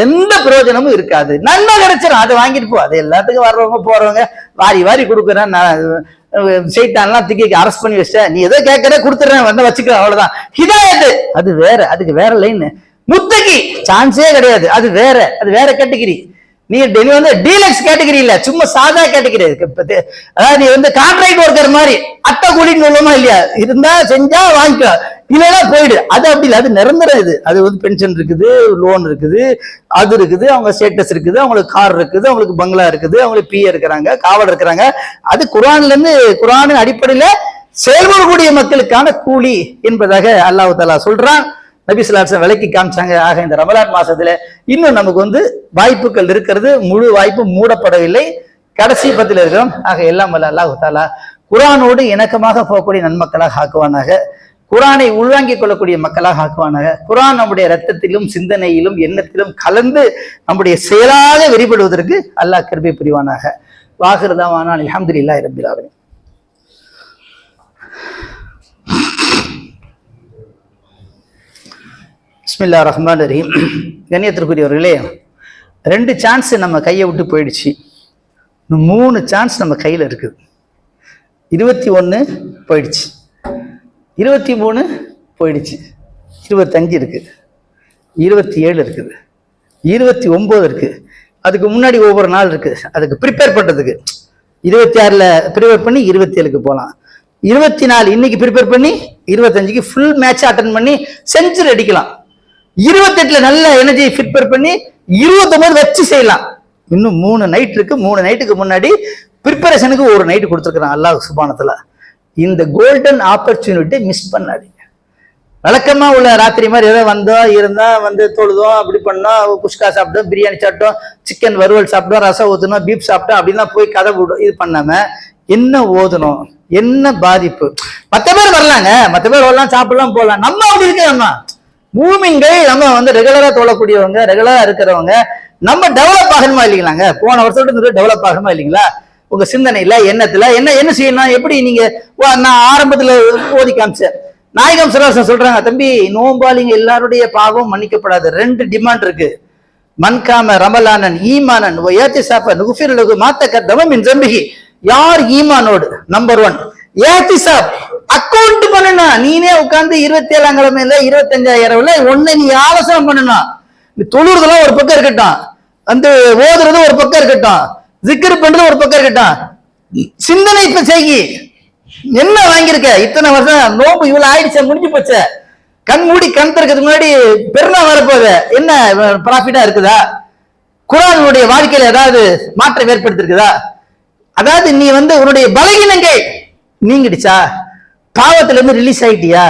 எந்த பிரயோஜனமும் இருக்காது. நன்மை கிடைச்சிடும், அதை வாங்கிட்டு போ. அது எல்லாத்துக்கும் வர்றவங்க போறவங்க வாரி வாரி கொடுக்குறேன், நான் சைத்தான்லாம் தூக்கி அரெஸ்ட் பண்ணி வச்சிட்டேன், நீ ஏதோ கேட்கற கொடுத்துறேன் வந்து வச்சுக்க, அவ்வளவுதான். ஹிதாயத்து அது வேற, அதுக்கு வேற லைன். முத்தகி சான்ஸே கிடையாது, அது வேற, அது வேற கேட்டகிரி. நீ வந்து டீலக்ஸ் கேட்டகிரி இல்ல, சும்மா சாதா கேட்டகிரி. அதாவது நீ வந்து கான்ட்ராக்ட் ஒர்க்கர் மாதிரி அட்டை கூலின்னு சொல்லுமா இல்லையா, இருந்தா செஞ்சா வாங்கிக்கோ, இல்லைன்னா போயிடு. அது அப்படி இல்லை, அது நிரந்தரம். இது அது வந்து பென்ஷன் இருக்குது, லோன் இருக்குது, அது இருக்குது, அவங்க ஸ்டேட்டஸ் இருக்குது, அவங்களுக்கு கார் இருக்குது, அவங்களுக்கு பங்களா இருக்குது, அவங்களுக்கு பிஏ இருக்கிறாங்க, காவல் இருக்கிறாங்க. அது குர்ஆன்ல இருந்து, குர்ஆனின் அடிப்படையில செயல்படக்கூடிய மக்களுக்கான கூலி என்பதாக அல்லாஹ் தஆலா சொல்றான். நபி ஸல்லல்லாஹு அலைஹி வஸல்லம் விளக்கி காமிச்சாங்க. ஆக இந்த ரமலான் மாசத்துல இன்னும் நமக்கு வந்து வாய்ப்புகள் இருக்கிறது, முழு வாய்ப்பு மூடப்படவில்லை, கடைசி 10 இருக்கிறோம். ஆக எல்லாம் வல்ல அல்லாஹ் தஆலா குர்ஆனோடு இணக்கமாக போகக்கூடிய நன்மக்களாக ஆக்குவானாக, குர்ஆனை உள்வாங்கிக் கொள்ளக்கூடிய மக்களாக ஆக்குவானாக. குர்ஆன் நம்முடைய ரத்தத்திலும் சிந்தனையிலும் எண்ணத்திலும் கலந்து நம்முடைய செயலாக வெளிப்படுவதற்கு அல்லாஹ் கிருபை புரிவானாக. வாஹிரு தஅவானா அல்ஹம்துலில்லாஹி ரப்பில் ஆலமீன். பிஸ்மில்லாஹிர் ரஹ்மானிர் ரஹீம். கண்ணியத்திற்குரியவர்களே, 2 சான்ஸ் நம்ம கையை விட்டு போயிடுச்சு, 3 சான்ஸ் நம்ம கையில் இருக்குது. 21 போயிடுச்சு, 23 போயிடுச்சு, 25 இருக்குது, 27 இருக்குது, 29 இருக்கு. அதுக்கு முன்னாடி ஒவ்வொரு நாள் இருக்கு, அதுக்கு ப்ரிப்பேர் பண்றதுக்கு. 26ல ப்ரிப்பேர் பண்ணி 27க்கு போகலாம், 24 இன்னைக்கு ப்ரிப்பேர் பண்ணி 25க்கு ஃபுல் மேட்ச் அட்டன் பண்ணி செஞ்சுரி அடிக்கலாம், 28ல நல்ல எனர்ஜி ப்ரிப்பேர் பண்ணி 29 வச்சு செய்யலாம். இன்னும் 3 நைட் இருக்கு. 3 நைட்டுக்கு முன்னாடி ப்ரிப்பரேஷனுக்கு ஒரு நைட்டு கொடுத்துருக்குறான் அல்லாஹ் சுப்ஹானஹு வ தஆலா. இந்த கோல்டன் ஆப்பர்ச்சுனிட்டி மிஸ் பண்ணாதீங்க. வழக்கமா உள்ள ராத்திரி மாதிரி ஏதோ வந்தோம் இருந்தா வந்து தொழுதோம், அப்படி பண்ணோம், குஷ்கா சாப்பிட்டோம், பிரியாணி சாப்பிட்டோம், சிக்கன் வறுவல் சாப்பிட்டோம், ரசம் ஊற்றணும், பீப் சாப்பிட்டோம் அப்படின்னா போய் கதை போடும். இது பண்ணாம என்ன ஓதணும், என்ன பாதிப்பு. 10 பேர் வரலாங்க, 10 பேர் வரலாம், சாப்பிடலாம், போகலாம். நம்ம அப்படி இருக்கிறோம்மா மூமின்கள், நம்ம வந்து ரெகுலரா தோழக்கூடியவங்க, ரெகுலரா இருக்கிறவங்க, நம்ம டெவலப் ஆகணுமா இல்லைங்களாங்க? போன வருஷத்துல டெவலப் ஆகணுமா இல்லைங்களா? உங்க சிந்தனையில எண்ணத்துல என்ன செய்யணும், எப்படி நீங்க நான் ஆரம்பத்துல ஓதி காமிச்சேன். நாயகம் ஸல்லல்லாஹு அலைஹி வஸல்லம் சொல்றாங்க, தம்பி நோம்பாளிங்க எல்லாருடைய பாவம் மன்னிக்கப்படாது. 2 டிமாண்ட் இருக்கு. மன்காம ரமலானன் ஈமானன் வயத்திசாஃபன் நுஃபிர் லஹு மா தகத்தம மின் ஸம்பிஹி. யார் ஈமானோடு நம்பர் 1 ஏத்திசாப் அக்கௌண்ட் பண்ணணும். நீனே உட்கார்ந்து 27ஆம் கிழமையில 25,000 ஒண்ணு நீ ஆலோசனை பண்ணணும். தொழுறதுலாம் ஒரு பக்கம் இருக்கட்டும், வந்து ஓதுறது ஒரு பக்கம் இருக்கட்டும், ஜிக்ர் பண்றது ஒரு பக்கம் இருக்கட்டும், சிந்தனை இப்ப செய்கி. என்ன வாங்கியிருக்க இத்தனை வருஷம் நோம்பு இவ்வளவு ஆயிடுச்சு, முடிஞ்சு போச்ச, கண் மூடி கண் திறக்கிறதுக்கு முன்னாடி பெருநா வரப்போகுது, என்ன ப்ராஃபிட்டா இருக்குதா? குர்ஆனுடைய வாழ்க்கையில ஏதாவது மாற்றம் ஏற்படுத்திருக்குதா? அதாவது நீ வந்து உன்னுடைய பலகீனங்கள் நீங்கிடுச்சா? பாவத்துல இருந்து ரிலீஸ் ஆயிட்டியா?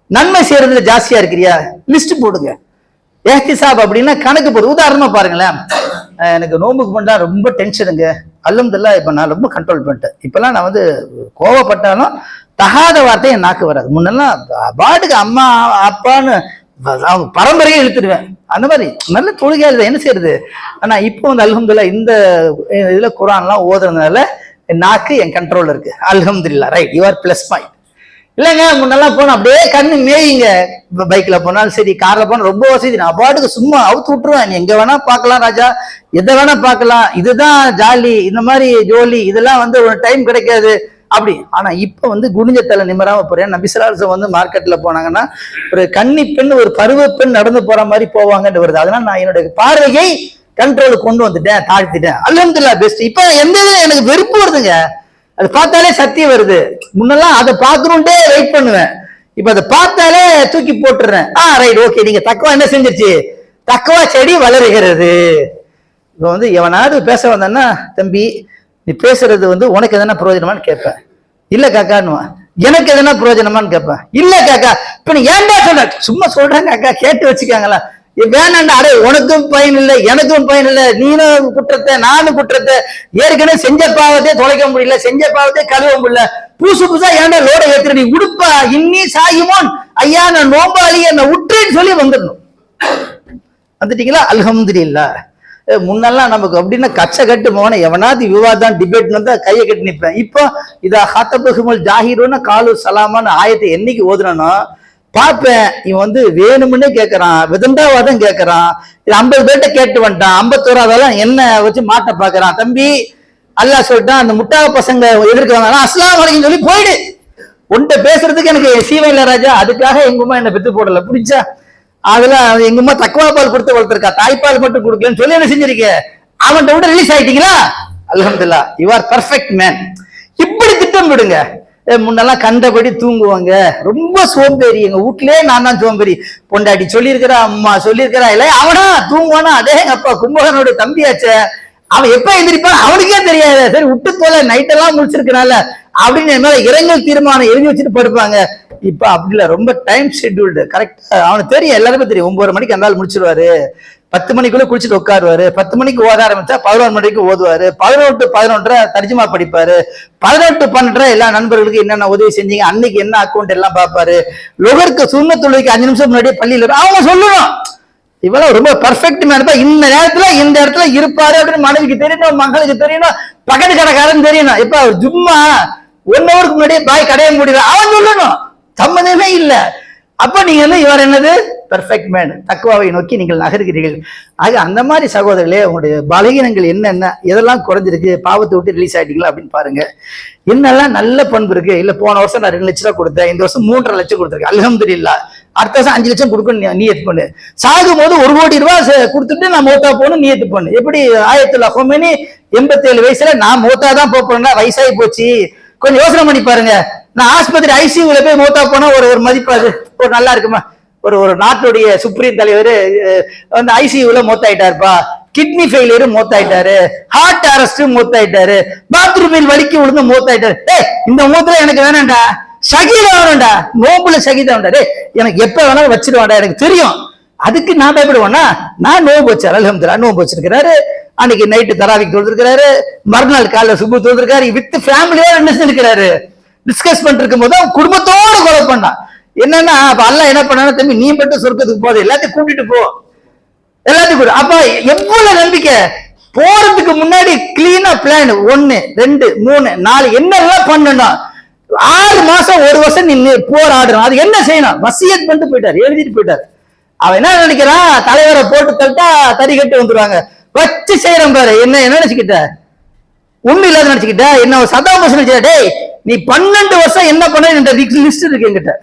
நன்மை செய்யறதுல ஜாஸ்தியா இருக்கிறியா? லிஸ்ட் போடுங்க. ஏஹ்திசாப் அப்படின்னா கணக்கு போடு. உதாரணமா பாருங்களேன், எனக்கு நோம்புக்கு பண்ணா ரொம்ப டென்ஷனுங்க, அல்ஹம்துலில்லாஹ் இப்ப நான் ரொம்ப கண்ட்ரோல் பண்ணிட்டேன். இப்பெல்லாம் நான் வந்து கோவப்பட்டாலும் தகாத வார்த்தை என் நாக்கு வராது. முன்னெல்லாம் பாட்டுக்கு அம்மா அப்பான்னு அவங்க பரம்பரையே இழுத்துடுவேன். அந்த மாதிரி நல்ல தொழுகையா இருந்தது, என்ன செய்யறது? ஆனா இப்போ வந்து அல்ஹம்துலில்லாஹ் இந்த இதுல குர்ஆன்லாம் ஓதுறதுனால நாக்கு என் கண்ட்ரோல் இருக்கு. அல்ஹம்துலில்லாஹ். Right, you are plus point. இல்லைங்க முன்னெல்லாம் போனா அப்படியே கண்ணு மேயிங்க. பைக்ல போனாலும் சரி, கார்ல போனா ரொம்ப வசதி. நான் பாட்டுக்கு சும்மா அவுத்து விட்டுருவேன். நீ எங்க வேணா பார்க்கலாம் ராஜா, எதை வேணா பார்க்கலாம், இதுதான் ஜாலி, இந்த மாதிரி ஜோலி, இதெல்லாம் வந்து ஒரு டைம் கிடைக்காது அப்படி. ஆனா இப்ப வந்து குனிஞ்ச தலை நிம்மராம போறேன். நபி ஸல்லல்லாஹு அலைஹி வஸல்லம் வந்து மார்க்கெட்ல போனாங்கன்னா ஒரு கன்னி பெண் ஒரு பருவ பெண் நடந்து போற மாதிரி போவாங்கன்னு வருது. அதனால நான் என்னுடைய பார்வையை கண்ட்ரோலுக்கு கொண்டு வந்துட்டேன், தாழ்த்திட்டேன். அல்ஹம்துலில்லாஹ் பெஸ்ட். இப்ப எந்த எனக்கு வெறுப்பு வருதுங்க, அது பார்த்தாலே சத்தியம் வருது. முன்னெல்லாம் அதை பார்க்கணும்ட்டே வெயிட் பண்ணுவேன், இப்ப அதை பார்த்தாலே தூக்கி போட்டுறேன். Right, okay. நீங்க தக்குவா என்ன செஞ்சிருச்சு? தக்குவா செடி வளருகிறது. இப்ப வந்து எவனாவது பேச வந்தான்னா, தம்பி நீ பேசுறது வந்து உனக்கு எதனா பிரயோஜனமான்னு கேட்பேன். இல்ல காக்கான்னு. எனக்கு எதனா பிரயோஜனமான்னு கேட்பேன். இல்ல காக்கா. இப்ப நீ ஏன்டா சொல்ற? சும்மா சொல்றேன் காக்கா, கேட்டு வச்சுக்காங்களா? வேணாண்டா. அடே உனக்கும் பயன் இல்லை, எனக்கும் பயன் இல்லை, நீனும் குற்றத்தை நானும் குற்றத்தை, ஏற்கனவே செஞ்ச பாவத்தை தொலைக்க முடியல, செஞ்ச பாவத்தை கழுவ முடியல, புதுசு புதுசா ஏன்டா லோட ஏத்துற? நீ உடுப்பா இன்னி சாயுமோன் ஐயா, நான் நோம்பாளி என்ன உற்றேன்னு சொல்லி வந்துடணும். வந்துட்டீங்களா? அல்ஹம்துலில்லாஹ். முன்னெல்லாம் நமக்கு அப்படின்னா கச்ச கட்டு போன எவனாவது விவாதம் டிபேட் வந்தா கையை கட்டி நிற்பேன். இப்போ இதா ஹத்தபுல் ஜாஹிரோன்னு காலு சலாமான்னு ஆயத்தை என்னைக்கு ஓதுனோ பார்ப்பேன். இவன் வந்து வேணும்னே கேட்கறான், விதண்டாவாதம் கேட்கறான், 50 பேர்ட்ட கேட்டு வந்துட்டான், 51ஆவதெல்லாம் என்ன வச்சு மாட்ட பாக்குறான். தம்பி அல்லாஹ் சொல்லிட்டான், அந்த முட்டாள பசங்க எதிர்க்க வந்தாலும் அஸ்ஸலாமு அலைக்கும் சொல்லி போயிடு. உன்கிட்ட பேசுறதுக்கு எனக்கு சீவன் இல்ல ராஜா, அதுக்காக எங்க அம்மா என்ன பெத்து போடல, புடிச்சா? அதெல்லாம் எங்க அம்மா தக்குவா பால் கொடுத்து வளர்த்திருக்கா, தாய்ப்பால் மட்டும் கொடுக்கலன்னு சொல்லி என்ன செஞ்சிருக்க? அவன்கிட்ட விட ரிலீஸ் ஆயிட்டீங்களா? அல்ஹம்துலில்லாஹ், யூ ஆர் பர்ஃபெக்ட் மேன். இப்படி திட்டம் விடுங்க. முன்னெல்லாம் கண்டபடி தூங்குவாங்க, ரொம்ப சோம்பேறி. எங்க வீட்லயே நான் தான் சோம்பேறி. பொண்டாட்டி சொல்லியிருக்கிறா, அம்மா சொல்லியிருக்கிறா, இல்ல அவனா தூங்குவானா? அதே எங்க அப்பா கும்பகனோட தம்பியாச்ச, அவன் எப்ப எந்திரிப்பான் அவனுக்கே தெரியாது. சரி விட்டு போல, நைட் எல்லாம் முடிச்சிருக்கனால அப்படின்னு என் மேல இரங்கல் தீர்மானம் எழுதி வச்சுட்டு படுப்பாங்க. இப்ப அப்படி இல்ல, ரொம்ப டைம் ஷெட்யூல்டு கரெக்டா. அவனுக்கு தெரியும், எல்லாருமே தெரியும். 9 மணிக்கு அந்த முடிச்சிருவாரு, 10 மணிக்குள்ள குளிச்சுட்டு உட்காருவாரு, 10 மணிக்கு ஓத ஆரம்பிச்சா 11 மணிக்கு ஓதுவாரு, 11 to 11:30 தர்ஜுமா படிப்பாரு, 11 to 12:30 எல்லா நண்பர்களுக்கு என்னென்ன உதவி செஞ்சீங்க, அன்னைக்கு என்ன அக்கௌண்ட் எல்லாம் பார்ப்பாரு, லொகருக்கு சுன்னத் தொழுகைக்கு 5 நிமிஷம் முன்னாடியே பள்ளியில் அவங்க சொல்லணும். இவ்வளவு ரொம்ப பர்ஃபெக்ட் மேன். இந்த நேரத்துல இந்த இடத்துல இருப்பாரு அப்படின்னு மனைவிக்கு தெரியணும், மகளுக்கு தெரியணும், பக்கத்து கடைக்காரன் தெரியணும். இப்ப அவர் சும்மா 1 ஹவருக்கு முன்னாடியே பாய் கடையை முடியல, அவன் சொல்லணும், சம்மந்தமே இல்லை. அப்ப நீங்க வந்து இவர் என்னது பெர்ஃபெக்ட் மேன், தக்குவாவை நோக்கி நீங்கள் நகர்கிறீர்கள். ஆக அந்த மாதிரி சகோதரர்களே, உங்களுடைய பலகீனங்கள் என்னென்ன, எதெல்லாம் குறைஞ்சிருக்கு, பாவத்தை விட்டு ரிலீஸ் ஆயிட்டீங்களா அப்படின்னு பாருங்க. என்னெல்லாம் நல்ல பண்பு இருக்கு. இல்ல போன வருஷம் நான் 2 லட்சம் ரூபாய் கொடுத்தேன், இந்த வருஷம் 3.5 லட்சம் கொடுத்துருக்கேன், அல்ஹம்துலில்லாஹ். அடுத்த வருஷம் 5 லட்சம் கொடுக்கணும் நியத்து பண்ணு. சாகும் போது 1 கோடி ரூபாய் கொடுத்துட்டு நான் மௌத்தா போகணும் நியத்து பண்ணு. எப்படி ஆயத்துல் ஹொமைனி 87 வயசுல நான் மௌத்தா தான் போறேன்னா, வயசாகி போச்சு. கொஞ்சம் யோசனை பண்ணி பாருங்க. நான் ஆஸ்பத்திரி ஐசியூல போய் மௌத்தா போனா ஒரு மதிப்பாது ஒரு நல்லா இருக்குமா? ஒரு நாட்டுடைய சுப்ரீம் தலைவர் வந்து ஐசியூல மௌத்தாயிட்டாருப்பா, கிட்னி ஃபெயிலியர் மௌத்தாயிட்டாரு, ஹார்ட் அரெஸ்ட் மௌத்தாயிட்டாரு, பாத்ரூமில் வலிக்கு விழுந்து மௌத்தாயிட்டாரு. இந்த மூத்துல எனக்கு வேணாம்டா, ஷகீதா வேணும்டா, நோம்புல ஷகீதா வேண்டா, எனக்கு எப்ப வேணாலும் வச்சிருவாண்டா, எனக்கு தெரியும். அதுக்கு நான் பயப்படுவேன்னா? நான் நோம்பு வச்சார், அல்ஹம்துலில்லாஹ் நோம்பு வச்சிருக்கிறாரு. அன்னைக்கு நைட்டு தராவிக்கு தொழுதுருக்காரு, மறுநாள் காலைல சுபு தொழுதுருக்காரு, வித் ஃபேமிலியா என்ன செஞ்சிருக்கிறாரு, டிஸ்கஸ் பண்ணிட்டு இருக்கும் போது அவன் குடும்பத்தோட கொலை பண்ணான். என்னன்னா அல்லாஹ் என்ன பண்ணாலும், தம்பி நீ மட்டும் சொர்க்கத்துக்கு போகுது, எல்லாத்தையும் கூட்டிட்டு போ, எல்லாத்தையும் கூட. அப்ப எவ்வளவு நம்பிக்கை. போறதுக்கு முன்னாடி கிளீனா பிளான் 1 2 3 4 என்னெல்லாம் பண்ணணும். 6 மாசம் 1 வருஷம் நீ போராடுறோம். அது என்ன செய்யணும்? வசியத் பண்ணிட்டு போயிட்டாரு, எழுதிட்டு போயிட்டாரு. அவன் என்ன நினைக்கிறான், தலைவரை போட்டு தட்டா தறி கட்டி வந்துருவாங்க, வச்சு செய்யறோம் பாரு. என்ன நினைச்சுக்கிட்ட? ஒண்ணு இல்லாத நினைச்சுக்கிட்ட என்ன சதாம் ஹுசைன் டேய் நீ 12 வருஷம் என்ன பண்ண லிஸ்ட் இருக்கு என்கிட்ட.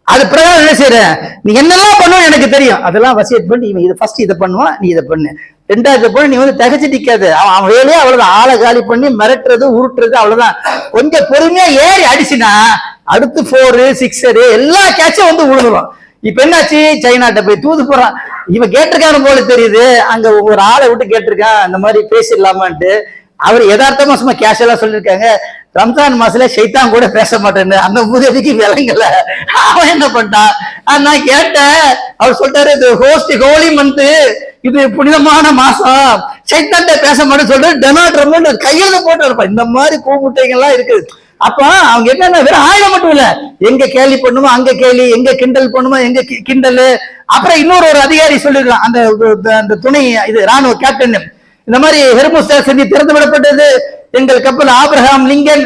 அது பிரகாரம் என்ன செய்யறேன், நீ என்னெல்லாம் பண்ணுவோம் எனக்கு தெரியும். அதெல்லாம் வசியத் பண்ணி இவன் இதை ஃபர்ஸ்ட் இதை பண்ணுவான், நீ இதை பண்ணு. ரெண்டாவது பண்ணி நீ வந்து தகச்சு நிக்காது. அவன் வேலையே அவ்வளவுதான், ஆளை காலி பண்ணி மிரட்டுறது உருட்டுறது அவ்வளவுதான். கொஞ்சம் பொறுமையா ஏறி அடிச்சுனா அடுத்து 4 6 எல்லா கேட்சும் வந்து விழுந்துடும். இப்ப என்னாச்சு, சைனாட்ட போய் தூது போறான். இவன் கேட்டிருக்கான போல தெரியுது, அங்க ஒரு ஆளை விட்டு கேட்டிருக்கான் இந்த மாதிரி பேசிடலாமான்ட்டு. அவர் யதார்த்தமா சும்மா கேஷுவலா சொல்லியிருக்காங்க, ரம்ஜான் மாசத்துல ஷைத்தான் கூட பேச மாட்டேன்னு. அந்த முதலுக்கு விளங்கல. அவன் என்ன பண்ணிட்டான், நான் கேட்டேன், அவர் சொல்றாரு இது ஹோலி மந்த், இது புனிதமான மாசம், சைத்தான்ட்ட பேச மாட்டேன்னு சொல்லிட்டு டொனால்ட் ட்ரம்ப் கையில போட்டு இருப்பான். இந்த மாதிரி கூமுட்டைகள்லாம் இருக்குது. அப்ப அவங்க என்னன்னா வெறும் ஆயுதம் மட்டும் இல்ல, எங்க கேலி பண்ணுமோ அங்க கேலி, எங்க கிண்டல் பண்ணுமோ எங்க கிண்டல். அப்புறம் இன்னொரு அதிகாரி சொல்லிருக்கலாம், அந்த துணை இது ராணுவ கேப்டன், இந்த மாதிரி ஹெர்முஸ் செஞ்சு திறந்து விடப்பட்டது எங்கள் கப்பல் ஆப்ரஹாம் லிங்கன்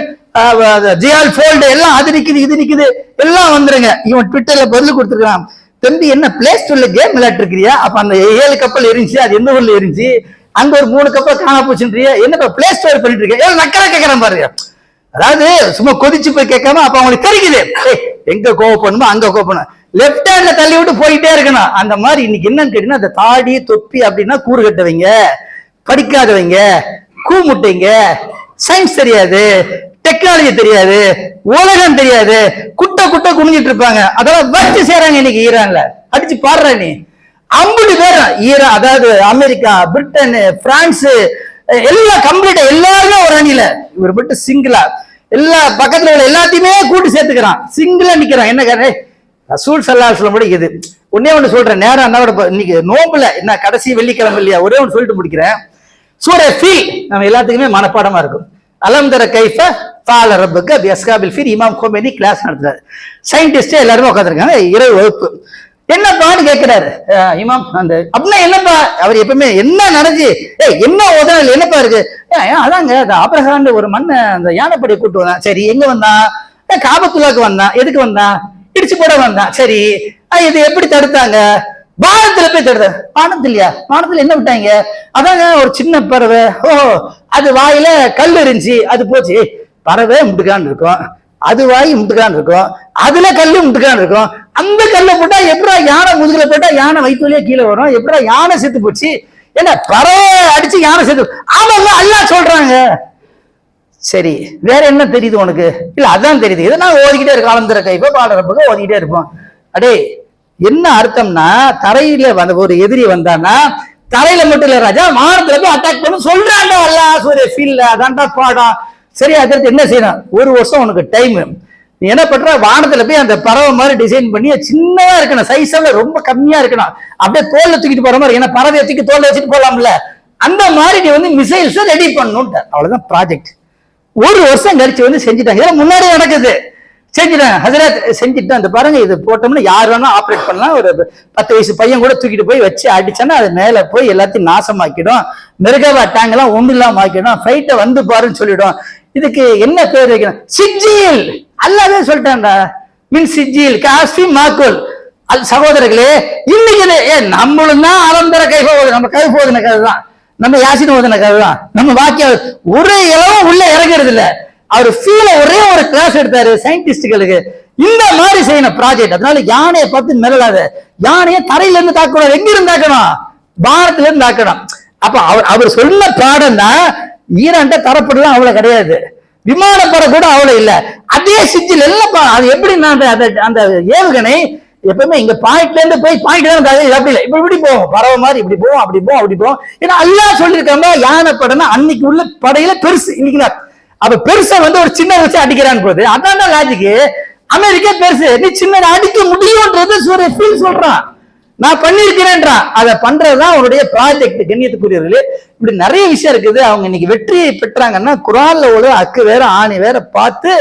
ஜியால் ஃபோல்டு எல்லாம் அது நிக்குது இது நிக்குது எல்லாம் வந்துருங்க. இவன் ட்விட்டர்ல பதில் கொடுத்துருக்கான், தம்பி என்ன பிளே ஸ்டோர்ல கேம் விளையாட்டு இருக்கிறியா? அப்ப அந்த 7 கப்பல் எரிஞ்சு அது எந்த ஊர்ல எரிஞ்சு, அங்க ஒரு 3 கப்பல் காண போச்சுன்றியா, என்ன பிளே ஸ்டோர் பண்ணிட்டு இருக்க, நக்கரா கேட்கறேன் பாருங்க. அதாவது சும்மா கொதிச்சு போய் கேட்காம அப்ப அவங்களுக்கு தெரியுது எங்க கோவப்படணுமோ அங்க கோவப்படணும், லெப்ட் ஹேண்ட்ல தள்ளி விட்டு போயிட்டே இருக்கணும். அந்த மாதிரி இன்னைக்கு என்னன்னு கேட்டீங்கன்னா, அந்த தாடி தொப்பி அப்படின்னா கூறு கட்டவங்க, படிக்காதவங்க, கூமுட்டைங்க, சயின்ஸ் தெரியாது, டெக்னாலஜி தெரியாது, உலகம் தெரியாது, குட்டை குனிஞ்சிட்டு இருப்பாங்க. அதெல்லாம் வச்சு செய்யறாங்க இன்னைக்கு ஈரான்ல. அடிச்சு பாடுற நீ 50 பேர் ஈரான், அதாவது அமெரிக்கா, பிரிட்டன், பிரான்ஸ் எல்லாம் கம்ப்ளீட்டா எல்லாருமே ஒரு அணியில. இவர் மட்டும் சிங்கிளா எல்லா பக்கத்துல உள்ள எல்லாத்தையுமே கூட்டு சேர்த்துக்கிறான், சிங்கிளா நிக்கிறான். என்ன காரணம், ரசூல் ஸல்லல்லாஹு அலைஹி வஸல்லம் கூட இது ஒன்னே ஒண்ணு சொல்றேன், நேரம் இன்னைக்கு நோம்புல என்ன கடைசி வெள்ளிக்கிழமை இல்லையா, ஒரே ஒன்று சொல்லிட்டு முடிக்கிறேன். சூரா ஃபீல் நம்ம எல்லாத்துக்குமே மனப்பாடமா இருக்கும். அலம் தர கைஃப ஃபால ரப்புக பி அஸ்ஹாபில் ஃபீல். இமாம் கொமேனி கிளாஸ் நடத்துறாரு, சயின்டிஸ்டே எல்லாருமே உட்காந்துருக்காங்க, இரவு வகுப்பு. என்னப்பான்னு கேட்கிறாரு இமாம். அந்த அப்படின்னா என்னப்பா, அவர் எப்பவுமே என்ன நடந்துச்சு, என்ன உதவல் என்னப்பா இருக்கு, அதாங்க அந்த ஆபிரகாம் ஒரு மண்ணை அந்த யானைப்படியை கூட்டு வந்தான். சரி எங்க வந்தான், காபத்துல்லாக்கு வந்தான். எதுக்கு வந்தான், இடிச்சு போட வந்தான். சரி இது எப்படி தடுத்தாங்க, வானத்துல போய் தடுத்த. வானத்துலயா, வானத்துல என்ன விட்டாங்க, அதாங்க ஒரு சின்ன பறவை, அது வாயில கல் இருந்துச்சு, அது போச்சு. பறவை முட்டுக்கான்னு இருக்கும், அது வாய் முட்டுக்கான்னு இருக்கும், அதுல கல்லு முட்டுக்கான்னு இருக்கும். அந்த கல்லை போட்டா எப்படா யானை முதுகுல போட்டா யானை வயிற்று வழியா கீழே வரும், எப்படா யானை செத்து போச்சு, என்ன பறவை அடிச்சு யானை செத்து. ஆமாங்க அல்லாஹ் சொல்றாங்க. சரி வேற என்ன தெரியுது உனக்கு, இல்ல அதான் தெரியுது, இதை நான் ஓதிக்கிட்டே இருக்கோம், அலம் தர கைஃப ஃபால ரப்புக ஓதிக்கிட்டே இருப்போம். அடே என்ன அர்த்தம்னா, தரையில வந்த ஒரு எதிரி வந்தானா தரையில மட்டும் இல்ல ராஜா, வானத்துல போய் அட்டாக் பண்ண சொல்றாங்க அல்லாஹ் சூரே ஃபீல்ல. அதான்டா பாடம். சரி அதற்கு என்ன செய்யணும், 1 வருஷம் உனக்கு டைம். நீ என்ன பண்ற, வானத்துல போய் அந்த பறவை மாதிரி டிசைன் பண்ணி சின்னதா இருக்கணும், சைஸ்ல ரொம்ப கம்மியா இருக்கணும், அப்படியே தோல்ல தூக்கிட்டு போற மாதிரி. ஏன்னா பறவையை தூக்கி தோல்ல வச்சுட்டு போலாம்ல, அந்த மாதிரி நீ வந்து மிசைல்ஸ் ரெடி பண்ணணும். அவ்வளவுதான் ப்ராஜெக்ட். 1 வருஷம் கழிச்சு வந்து செஞ்சுட்டாங்க. இதெல்லாம் முன்னாடி நடக்குது, செஞ்சுட்டாங்க. ஹஜரத் செஞ்சுட்டு அந்த பாருங்க, இது போட்டோம்னா யார் வேணா ஆப்ரேட் பண்ணலாம். ஒரு 10 வயசு பையன் கூட தூக்கிட்டு போய் வச்சு அடிச்சானா அது மேல போய் எல்லாத்தையும் நாசமாக்கிடும், மிருகவா டேங்க் எல்லாம் ஒண்ணு இல்லாம ஆக்கிடும், ஃபைட்டை வந்து பாருன்னு சொல்லிடும். இதுக்கு என்ன பேர் வைக்கணும், சிஜில். அல்லாவே சொல்லிட்டான்டா, மின் சிஜில் காஸ்பி மாக்குல். சகோதரர்களே இன்னைக்கு நம்மளும் தான் அலம் தர கைஃப ஓது, நம்ம கைஃப் ஓதுன கதை தான், நம்ம யாசின் ஓதுன கதை தான், நம்ம வாக்கியம் ஒரு இளவும் உள்ள இறங்குறது இல்ல. அவர் ஃபீல ஒரே ஒரு கிளாஸ் எடுத்தாரு சயின்டிஸ்டுகளுக்கு, இந்த மாதிரி செய்யணும் ப்ராஜெக்ட். அதனால யானையை பார்த்து மிரளாத, யானையை தரையில இருந்து தாக்கணும், எங்க இருந்து தாக்கணும், பாரத்துல இருந்து தாக்கணும். அப்ப அவர் சொன்ன பாடம் தான். ஈரான்ட்ட தரப்படலாம் அவ்வளவு கிடையாது, விமானப்பட கூட அவ்வளவு இல்ல. அதே சிஜில் எல்லாம் அது எப்படி அந்த ஏவுகணை எப்பவுமே இங்க பாயிண்ட்ல இருந்து போய் பாயிண்ட் தான், அப்படி இல்லை, இப்படி போவோம், பறவை மாதிரி இப்படி போவோம், அப்படி போவோம், அப்படி போவோம். ஏன்னா அல்லாஹ் சொல்லியிருக்காங்க யானை படைனா அன்னைக்கு உள்ள படையில பெருசு, இன்னைக்கு அப்ப பெருசா வந்து ஒரு சின்ன வச்சு அடிக்கிறான்னு போகுது. அதான் லாஜிக்கு. அமெரிக்கா பெருசு, நீ சின்னதை அடிக்க முடியும்ன்றது சூரிய ஃபீல் சொல்றான், நான் பண்ணிருக்கிறேன்றான். அதை பண்றதுதான் அவருடைய ப்ராஜெக்ட். கண்ணியத்துக்குரியவர்களே, இப்படி நிறைய விஷயம் இருக்குது. அவங்க இன்னைக்கு வெற்றி பெற்றாங்கன்னா குரான்ல உள்ள அக்கு வேற ஆணி வேற பார்த்து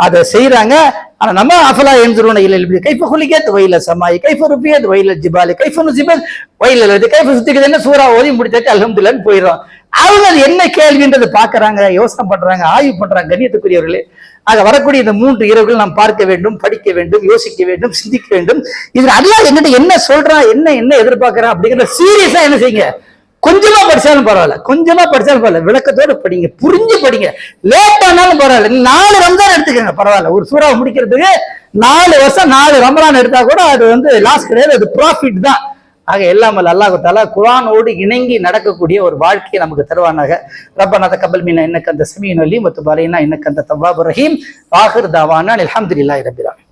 அதை செய்யறாங்க. ஆனா நம்ம அஃபலா என்ஜுருன இல்ல இப்படி கைஃப குலிகத் வயில சமாய் கைஃப ருபியத் வயில ஜிபாலி கைஃப நுசிபத் வயில லதி கைஃப சுத்திக்குது, என்ன சூரா ஓதி முடிச்சாச்சு அல்ஹம்துலில்லாஹ்னு போயிடும். அவங்க அது என்ன கேள்வின்றதை பாக்குறாங்க, யோசனை பண்றாங்க, ஆய்வு பண்றாங்க. கண்ணியத்துக்குரியவர்களே, ஆக வரக்கூடிய இந்த 3 இரவுகள் நாம் பார்க்க வேண்டும், படிக்க வேண்டும், யோசிக்க வேண்டும், சிந்திக்க வேண்டும். இதுல அல்லாஹ் என்கிட்ட என்ன சொல்றான், என்ன எதிர்பார்க்கிறான் அப்படிங்கிற சீரியஸா என்ன செய்யுங்க, கொஞ்சமா படிச்சாலும் பரவாயில்ல, விளக்கத்தோடு படிங்க, புரிஞ்சு படிங்க. லேட் ஆனாலும் பரவாயில்ல, 4 ரம்ஜான் எடுத்துக்கங்க பரவாயில்ல. ஒரு சூறாவை முடிக்கிறதுக்கு 4 வருஷம் 4 ரமலான் எடுத்தா கூட அது லாஸ் கிடையாது, அது ப்ராஃபிட் தான். ஆக எல்லாம் அல்லாஹ் தஆலா குர்ஆனோடு இணங்கி நடக்கக்கூடிய ஒரு வாழ்க்கையை நமக்கு தருவானாக. ரப்பனா தகப்பல் மின்னா இன்னக அன்த ஸமீஉல் அலீம் வ துப் அலைனா இன்னக அன்த தவ்வாபுர் ரஹீம். ஆகிர் தாவானா அல்ஹம்துலில்லாஹி ரப்பில் ஆலமீன்.